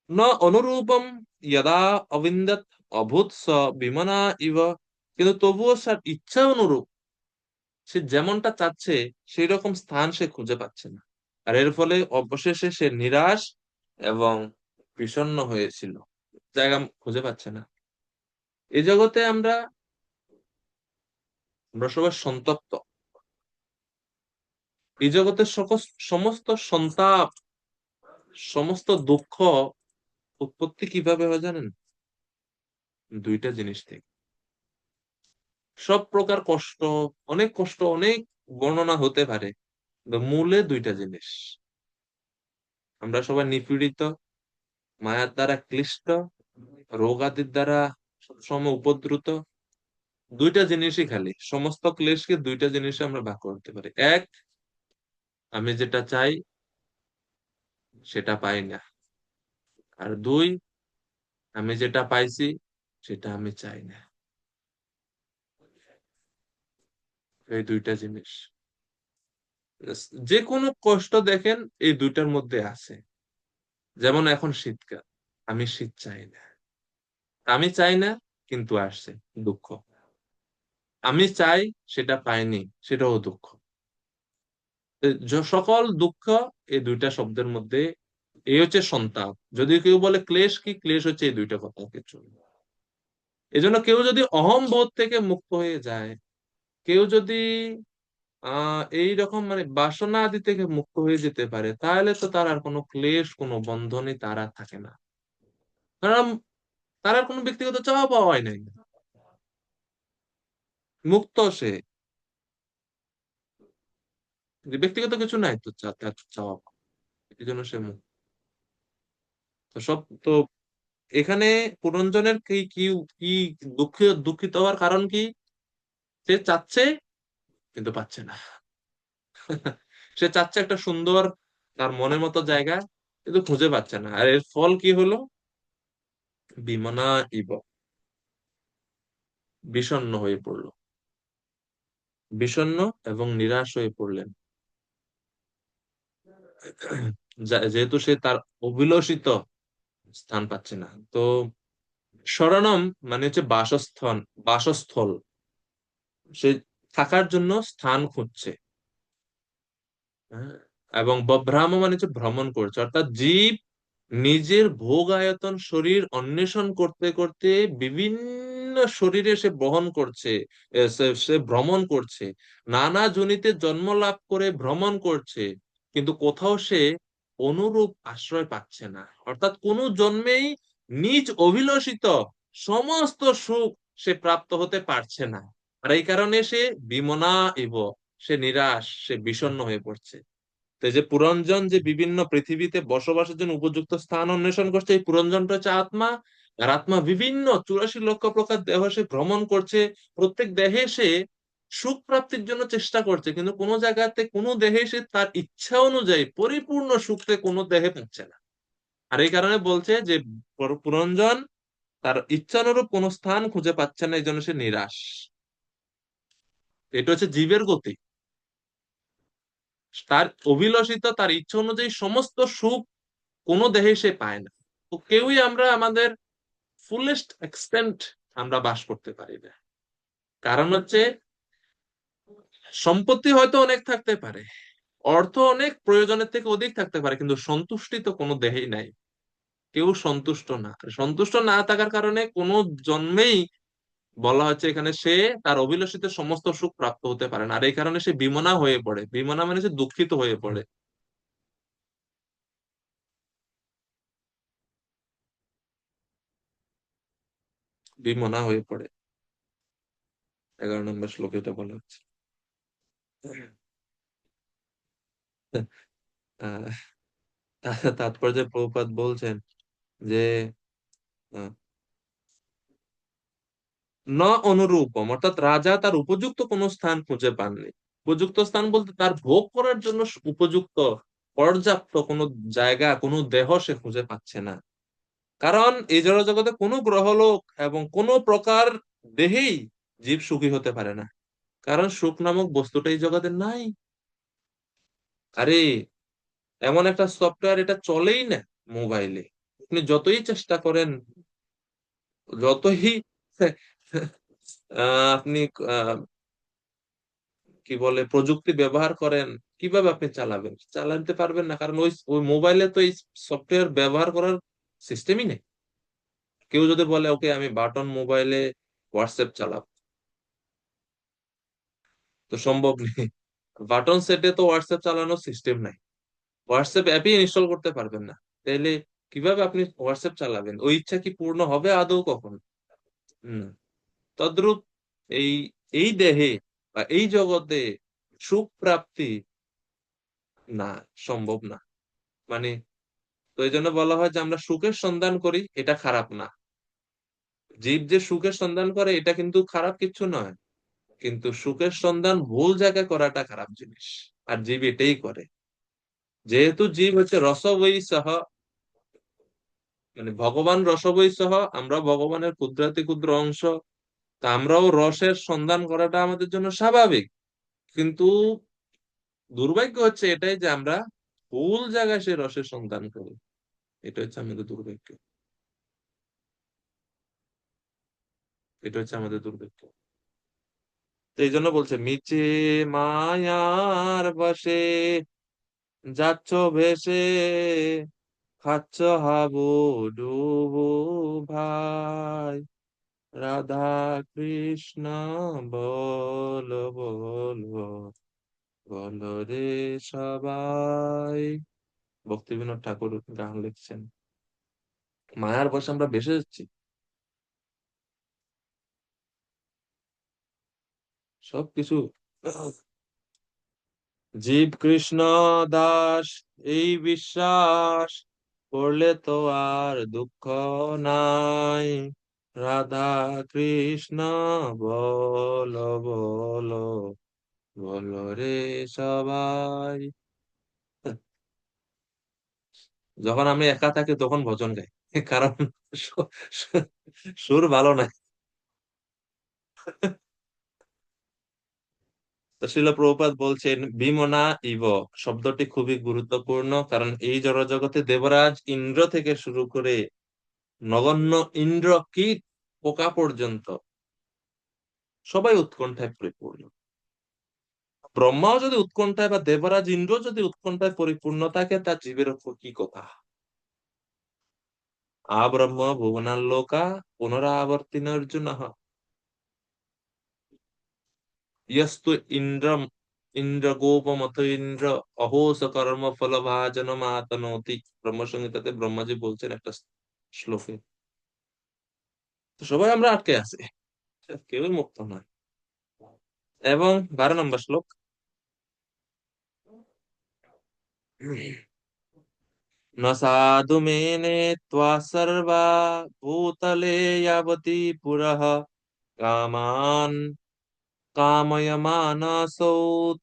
ন অনুরূপম যদা অবিন্দত অভূত স বিমনা ইব। কিন্তু তবুও তার ইচ্ছা অনুরূপ সে যেমনটা চাচ্ছে সেই রকম স্থান সে খুঁজে পাচ্ছে না। আর এর ফলে অবশেষে সে নিরাশ এবং বিষণ্ণ হয়েছিল, জায়গা খুঁজে পাচ্ছে না। এই জগতে আমরা আমরা সবাই সন্তপ্ত। এই জগতের সমস্ত সন্তাপ, সমস্ত দুঃখ উৎপত্তি কিভাবে হয় জানেন? দুইটা জিনিস থেকে। সব প্রকার কষ্ট, অনেক কষ্ট, অনেক বর্ণনা হতে পারে, কিন্তু মূলে দুইটা জিনিস। আমরা সবাই নিপীড়িত, মায়ার দ্বারা ক্লিষ্ট, রোগ আদির দ্বারা সবসময় উপদ্রুত। দুইটা জিনিসই খালি, সমস্ত ক্লেশকে দুইটা জিনিসে আমরা ভাগ করতে পারি। এক, আমি যেটা চাই সেটা পাই না। আর দুই, আমি যেটা পাইছি সেটা আমি চাই না। এই দুইটা জিনিস, যে কোনো কষ্ট দেখেন এই দুইটার মধ্যে আছে। যেমন এখন শীতকাল, আমি শীত চাই না, আমি চাই না কিন্তু আসছে দুঃখ। আমি চাই সেটা পাইনি, সেটাও দুঃখ। সকল দুঃখ এই দুইটা শব্দের মধ্যে। এই হচ্ছে সন্তাপ। যদি কেউ বলে ক্লেশ কি, ক্লেশ হচ্ছে এই দুইটা কথা কিছু। এজন্য কেউ যদি অহম বোধ থেকে মুক্ত হয়ে যায়, কেউ যদি এই রকম মানে বাসনা আদি থেকে মুক্ত হয়ে যেতে পারে, তাহলে তো তার আর কোনো ক্লেশ, কোনো বন্ধনই তার আর থাকে না। কারণ তার আর কোনো ব্যক্তিগত চাওয়া পাওয়াই নাই, মুক্ত সে। যে ব্যক্তিগত কিছু নাই তো তার চাওয়া পাওয়া, এই জন্য সে মুক্ত। তো সব তো এখানে পুরঞ্জনের কি কি কি দুঃখিত হওয়ার কারণ কি? সে চাচ্ছে কিন্তু পাচ্ছে না। সে চাচ্ছে একটা সুন্দর তার মনের মতো জায়গা, কিন্তু খুঁজে পাচ্ছে না। আর এর ফল কি হলো? বিমনা ইব, বিষণ্ণ হয়ে পড়লো, বিষণ্ণ এবং নিরাশ হয়ে পড়লেন। যেহেতু সে তার অভিলষিত স্থান পাচ্ছে না। তো শরণম মানে হচ্ছে বাসস্থান, বাসস্থল। সে থাকার জন্য স্থান খুঁজছে। হ্যাঁ? এবং বভ্রাম মানে হচ্ছে ভ্রমণ করছে, অর্থাৎ জীব নিজের ভোগ আয়তন শরীর অন্বেষণ করতে করতে বিভিন্ন শরীরে সে বহন করছে, সে ভ্রমণ করছে, নানা যোনিতে জন্ম লাভ করে ভ্রমণ করছে, কিন্তু কোথাও সে অনুরূপ আশ্রয় পাচ্ছে না। অর্থাৎ কোনো জন্মেই নিজ অভিলষিত সমস্ত সুখ সে প্রাপ্ত হতে পারছে না। আর এই কারণে সে বিমনা ইব, সে নিরাশ, সে বিষণ্ণ হয়ে পড়ছে। তো এই যে পুরঞ্জন যে বিভিন্ন পৃথিবীতে বসবাসের জন্য উপযুক্ত স্থান অন্বেষণ করছে, এই পুরঞ্জনটা হচ্ছে আত্মা। আর আত্মা বিভিন্ন 84 লক্ষ প্রকার দেহ সে ভ্রমণ করছে। প্রত্যেক দেহে সে সুখ প্রাপ্তির জন্য চেষ্টা করছে, কিন্তু কোনো জায়গাতে কোনো দেহে সে তার ইচ্ছা অনুযায়ী পরিপূর্ণ সুখতে কোনো দেহে পাচ্ছে না। আর এই কারণে বলছে যে পুরঞ্জন তার ইচ্ছানুরূপ কোনো স্থান খুঁজে পাচ্ছে না, এই জন্য সে নিরাশ। এটা হচ্ছে জীবের গতি। তার অভিলষিত তার ইচ্ছা অনুযায়ী সমস্ত সুখ কোনো দেহে সে পায় না। তো কেউই আমরা আমাদের ফুলেস্ট এক্সটেন্ট আমরা বাস করতে পারি না। কারণ হচ্ছে সম্পত্তি হয়তো অনেক থাকতে পারে, অর্থ অনেক প্রয়োজনের থেকে অধিক থাকতে পারে, কিন্তু সন্তুষ্টি তো কোনো দেহেই নাই। কেউ সন্তুষ্ট না। আর সন্তুষ্ট না থাকার কারণে কোনো জন্মেই বলা হচ্ছে এখানে সে তার অভিলষিত সমস্ত সুখ প্রাপ্ত হতে পারে না। আর এই কারণে সে বিমনা হয়ে পড়ে। বিমনা মানে সে দুঃখিত হয়ে পড়ে, বিমনা হয়ে পড়ে। 11 নম্বর শ্লোকে এটা বলা হচ্ছে। আহ তাৎপর্যে প্রভুপাদ বলছেন যে আহ, ন অনুরূপম, অর্থাৎ রাজা তার উপযুক্ত কোনো স্থান খুঁজে পাননি। উপযুক্ত স্থান বলতে তার ভোগ করার জন্য উপযুক্ত পর্যাপ্ত কোনো জায়গা, কোনো দেহ সে খুঁজে পাচ্ছে না। কারণ এই জড়জগতে কোনো গ্রহলোক এবং কোনো প্রকার দেহেই জীব সুখী হতে পারে না। কারণ সুখ নামক বস্তুটা এই জগতে নাই। আরে এমন একটা সফটওয়্যার, এটা চলেই না মোবাইলে। আপনি যতই চেষ্টা করেন, যতই আপনি আহ, কি বলে প্রযুক্তি ব্যবহার করেন, কিভাবে আপনি চালাবেন? চালাতে পারবেন না, কারণ ওই ওই মোবাইলে তো এই সফটওয়্যার ব্যবহার করার সিস্টেমই নেই। কেউ যদি বলে ওকে আমি বাটন মোবাইলে হোয়াটসঅ্যাপ চালাবো, তো সম্ভব নেই। বাটন সেটে তো হোয়াটসঅ্যাপ চালানোর সিস্টেম নাই। হোয়াটসঅ্যাপ অ্যাপই ইনস্টল করতে পারবেন না। তাইলে কিভাবে আপনি হোয়াটসঅ্যাপ চালাবেন? ওই ইচ্ছা কি পূর্ণ হবে আদৌ কখন? হম। তদ্রূপ এই এই দেহে বা এই জগতে সুখ প্রাপ্তি না, সম্ভব না। মানে তো এই জন্য বলা হয় যে আমরা সুখের সন্ধান করি, এটা খারাপ না। জীব যে সুখের সন্ধান করে এটা কিন্তু খারাপ কিছু নয়, কিন্তু সুখের সন্ধান ভুল জায়গায় করাটা খারাপ জিনিস। আর জীব এটাই করে। যেহেতু জীব হচ্ছে রসবৈ সহ, মানে ভগবান রসবৈ সহ, আমরা ভগবানের ক্ষুদ্রাতি ক্ষুদ্র অংশ। তা আমরাও রসের সন্ধান করাটা আমাদের জন্য স্বাভাবিক। কিন্তু দুর্ভাগ্য হচ্ছে এটাই যে আমরা ভুল জায়গায় সে রসের সন্ধান করি। এটা হচ্ছে আমাদের দুর্ভাগ্য। এটা হচ্ছে আমাদের দুর্ভাগ্য। তো এই জন্য বলছে, মিছে মায়ার বসে যাচ্ছ ভেসে, খাচ্ছ হাবুডুবু ভাই, রাধা কৃষ্ণ বল বল বল রে সবাই। ভক্তিবিনোদ ঠাকুর গান লিখছেন। মায়ার বসে আমরা ভেসে যাচ্ছি, সবকিছু। জীব কৃষ্ণ দাস এই বিশ্বাস করলে তো আর দুঃখ নাই, রাধা কৃষ্ণ বল বল বল রে সবাই। যখন আমি একা থাকি তখন ভজন গাই, কারণ সু- সু- সুর ভালো নাই। তো শ্রীল প্রভুপাদ বলছেন, বিমনা ইব শব্দটি খুবই গুরুত্বপূর্ণ, কারণ এই জড়জগতে দেবরাজ ইন্দ্র থেকে শুরু করে নগণ্য ইন্দ্র কীট পোকা পর্যন্ত সবাই উৎকণ্ঠায় পরিপূর্ণ। ব্রহ্মাও যদি উৎকণ্ঠায় বা দেবরাজ ইন্দ্র যদি উৎকণ্ঠায় পরিপূর্ণ থাকে, তার জীবের উপর কি কথা। আব্রহ্ম ভুবনাল্লোকা পুনরাবর্তিন অর্জুন, ইয়স্তু ইন্দ্রম ইন্দ্র গোপমত ইন্দ্র অহোস কর্ম ফল ভাজন মাতনোতি। ব্রহ্মসংহিতাতে ব্রহ্মাজি বলছেন একটা শ্লোকে। তো সবাই আমরা আটকে আছি, কেউই মুক্ত নয়। এবং 12 নম্বর শ্লোক, ন সাধু মেনে ত্বা সর্বা ভূতলে यावति পুরঃ কামান কাময়মানসো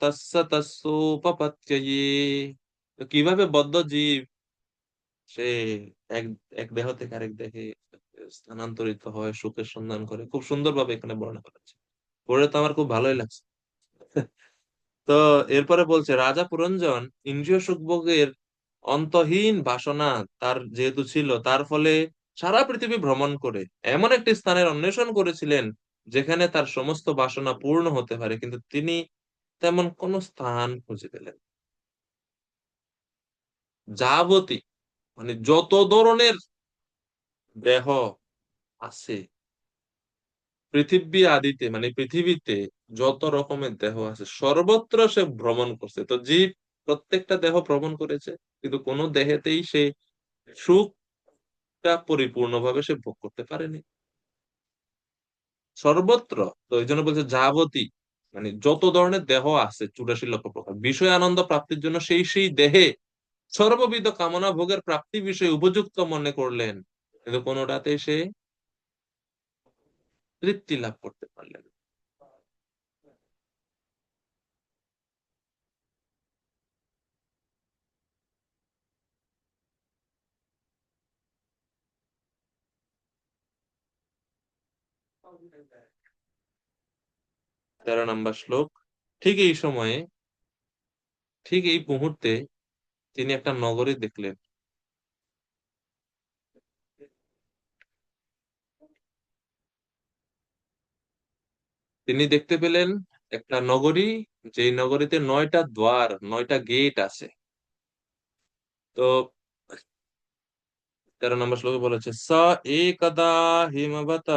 তস্য তস্যোপপত্তয়ে। তো কিভাবে বদ্ধ জীব সে এক এক দেহ থেকে আরেক দেহে স্থানান্তরিত হয়, সুখের সন্ধান করে, খুব সুন্দরভাবে এখানে বর্ণনা করা হয়েছে। পড়ে তো আমার খুব ভালোই লাগছে। তো এরপরে বলছে, রাজা পুরঞ্জন ইন্দ্রিয় সুখভোগের অন্তহীন বাসনা তার যেহেতু ছিল, তার ফলে সারা পৃথিবী ভ্রমণ করে এমন একটি স্থানের অন্বেষণ করেছিলেন যেখানে তার সমস্ত বাসনা পূর্ণ হতে পারে, কিন্তু তিনি তেমন কোন স্থান খুঁজে পেলেন না। যাবতী মানে যত ধরনের দেহ আছে পৃথিবী আদিতে, মানে পৃথিবীতে যত রকমের দেহ আছে সর্বত্র সে ভ্রমণ করছে। তো জীব প্রত্যেকটা দেহ ভ্রমণ করেছে, কিন্তু কোন দেহেতেই সে সুখটা পরিপূর্ণভাবে সে ভোগ করতে পারেনি, সর্বত্র। তো এই জন্য বলছে যাবতী, মানে যত ধরনের দেহ আছে 84 লক্ষ প্রকার, বিষয় আনন্দ প্রাপ্তির জন্য সেই সেই দেহে সর্ববিধ কামনা ভোগের প্রাপ্তি বিষয়ে উপযুক্ত মনে করলেন, কিন্তু কোনোটাতে সে তৃপ্তি লাভ করতে পারলেন না। 13 নম্বর শ্লোক, ঠিক এই সময়ে, ঠিক এই মুহূর্তে তিনি একটা নগরী দেখলেন। তিনি দেখতে পেলেন একটা নগরী, যেই নগরীতে 9টা দ্বার, 9টা গেট আছে। তো 13 নম্বর শ্লোকে বলেছে, স একদা হিমবত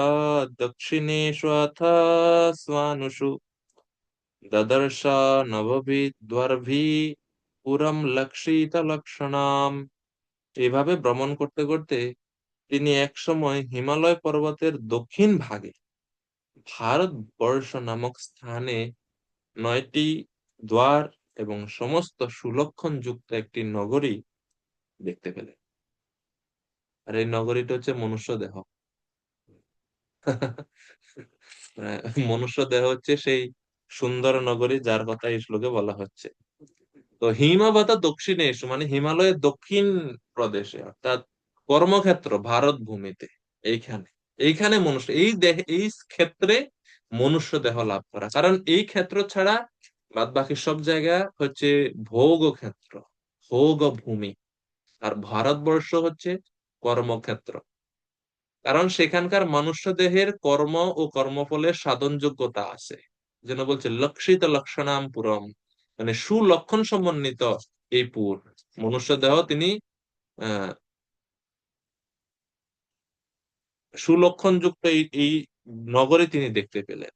দক্ষিণেষু স্বানুষু দদর্শ নববিধ দ্বারভি পুরম লক্ষিত লক্ষণাম। এইভাবে ভ্রমণ করতে করতে তিনি এক সময় হিমালয় পর্বতের দক্ষিণ ভাগে ভারতবর্ষ নামক স্থানে 9টি দ্বার এবং সমস্ত সুলক্ষণ যুক্ত একটি নগরী দেখতে পেলেন। আর এই নগরীটা হচ্ছে মনুষ্য দেহ। মনুষ্য দেহ হচ্ছে সেই সুন্দর নগরী যার কথা এই শ্লোকে বলা হচ্ছে। তো হিমাবত দক্ষিণেশ মানে হিমালয়ের দক্ষিণ প্রদেশে, অর্থাৎ কর্মক্ষেত্র ভারত ভূমিতে, এইখানে এইখানে মনুষ্য এই দেহ এই ক্ষেত্রে মনুষ্য দেহ লাভ করা, কারণ এই ক্ষেত্র ছাড়া বাদ বাকি সব জায়গা হচ্ছে ভোগ ক্ষেত্র, ভোগ ভূমি। আর ভারতবর্ষ হচ্ছে কর্মক্ষেত্র, কারণ সেখানকার মনুষ্য দেহের কর্ম ও কর্মফলের সাধন যোগ্যতা আছে। যেন বলছে লক্ষিত লক্ষণাম পুরম, মানে সুলক্ষণ সমন্বিত এই পুর, মনুষ্য দেহ তিনি আহ সুলক্ষণ যুক্ত এই নগরে তিনি দেখতে পেলেন।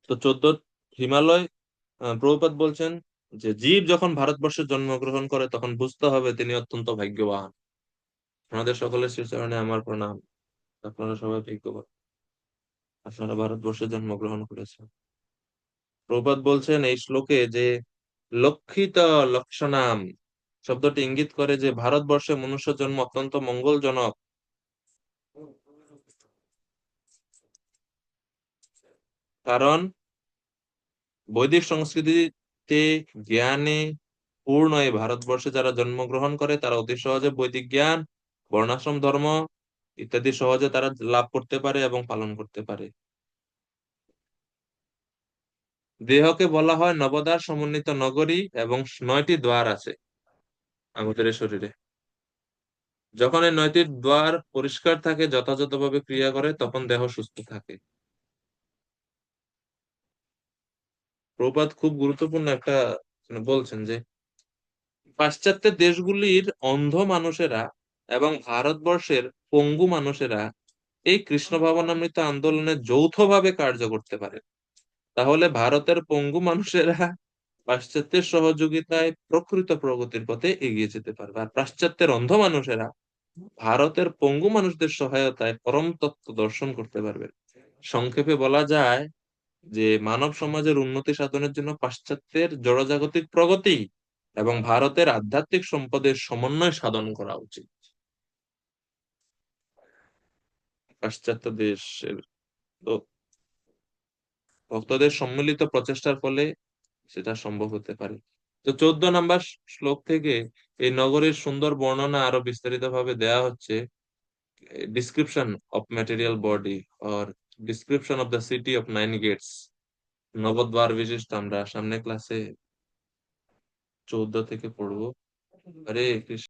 তো 14 হিমালয়, প্রভুপাদ বলছেন যে জীব যখন ভারতবর্ষে জন্মগ্রহণ করে তখন বুঝতে হবে তিনি অত্যন্ত ভাগ্যবান। আমাদের সকলের শ্রীচরণে আমার প্রণাম। আপনারা সবাই ভাগ্যবান, আপনারা ভারতবর্ষে জন্মগ্রহণ করেছেন। প্রভুপাদ বলছেন এই শ্লোকে যে লক্ষিত লক্ষণাম শব্দটি ইঙ্গিত করে যে ভারতবর্ষে মনুষ্য জন্ম অত্যন্ত মঙ্গলজনক। কারণ বৈদিক সংস্কৃতিতে জ্ঞানে পূর্ণ এই ভারতবর্ষে যারা জন্মগ্রহণ করে তারা অতি সহজে বৈদিক জ্ঞান, বর্ণাশ্রম ধর্ম ইত্যাদি সহজে তারা লাভ করতে পারে এবং পালন করতে পারে। দেহকে বলা হয় নবদ্বার সমন্বিত নগরী এবং 9টি দ্বার আছে আমাদের এই শরীরে। যখন এই 9টি দ্বার পরিষ্কার থাকে, যথাযথভাবে ক্রিয়া করে, তখন দেহ সুস্থ থাকে। প্রপাত খুব গুরুত্বপূর্ণ একটা বলছেন যে পাশ্চাত্যের দেশগুলির অন্ধ মানুষেরা এবং ভারতবর্ষের পঙ্গু মানুষেরা এই কৃষ্ণ ভাবনামৃত আন্দোলনে যৌথভাবে কার্য করতে পারে, তাহলে ভারতের পঙ্গু মানুষেরা পাশ্চাত্যের সহযোগিতায় প্রকৃত প্রগতির পথে এগিয়ে যেতে পারবে, আর পাশ্চাত্যের অন্ধ মানুষেরা ভারতের পঙ্গু মানুষদের সহায়তায় পরম তত্ত্ব দর্শন করতে পারবে। সংক্ষেপে বলা যায় যে মানব সমাজের উন্নতি সাধনের জন্য পাশ্চাত্যের জড়জাগতিক প্রগতি এবং ভারতের আধ্যাত্মিক সম্পদের সমন্বয় সাধন করা উচিত। পাশ্চাত্য দেশের তো ভক্তদের সম্মিলিত প্রচেষ্টার ফলে সেটা সম্ভব হতে পারে। তো 14 নম্বর শ্লোক থেকে এই নগরীর সুন্দর বর্ণনা আরো বিস্তারিত ভাবে দেয়া হচ্ছে। Description of material body or description of the city of 9 gates, নবদ্বার বিশিষ্ট আমরা সামনে ক্লাসে 14 থেকে পড়বো। হরে কৃষ্ণ।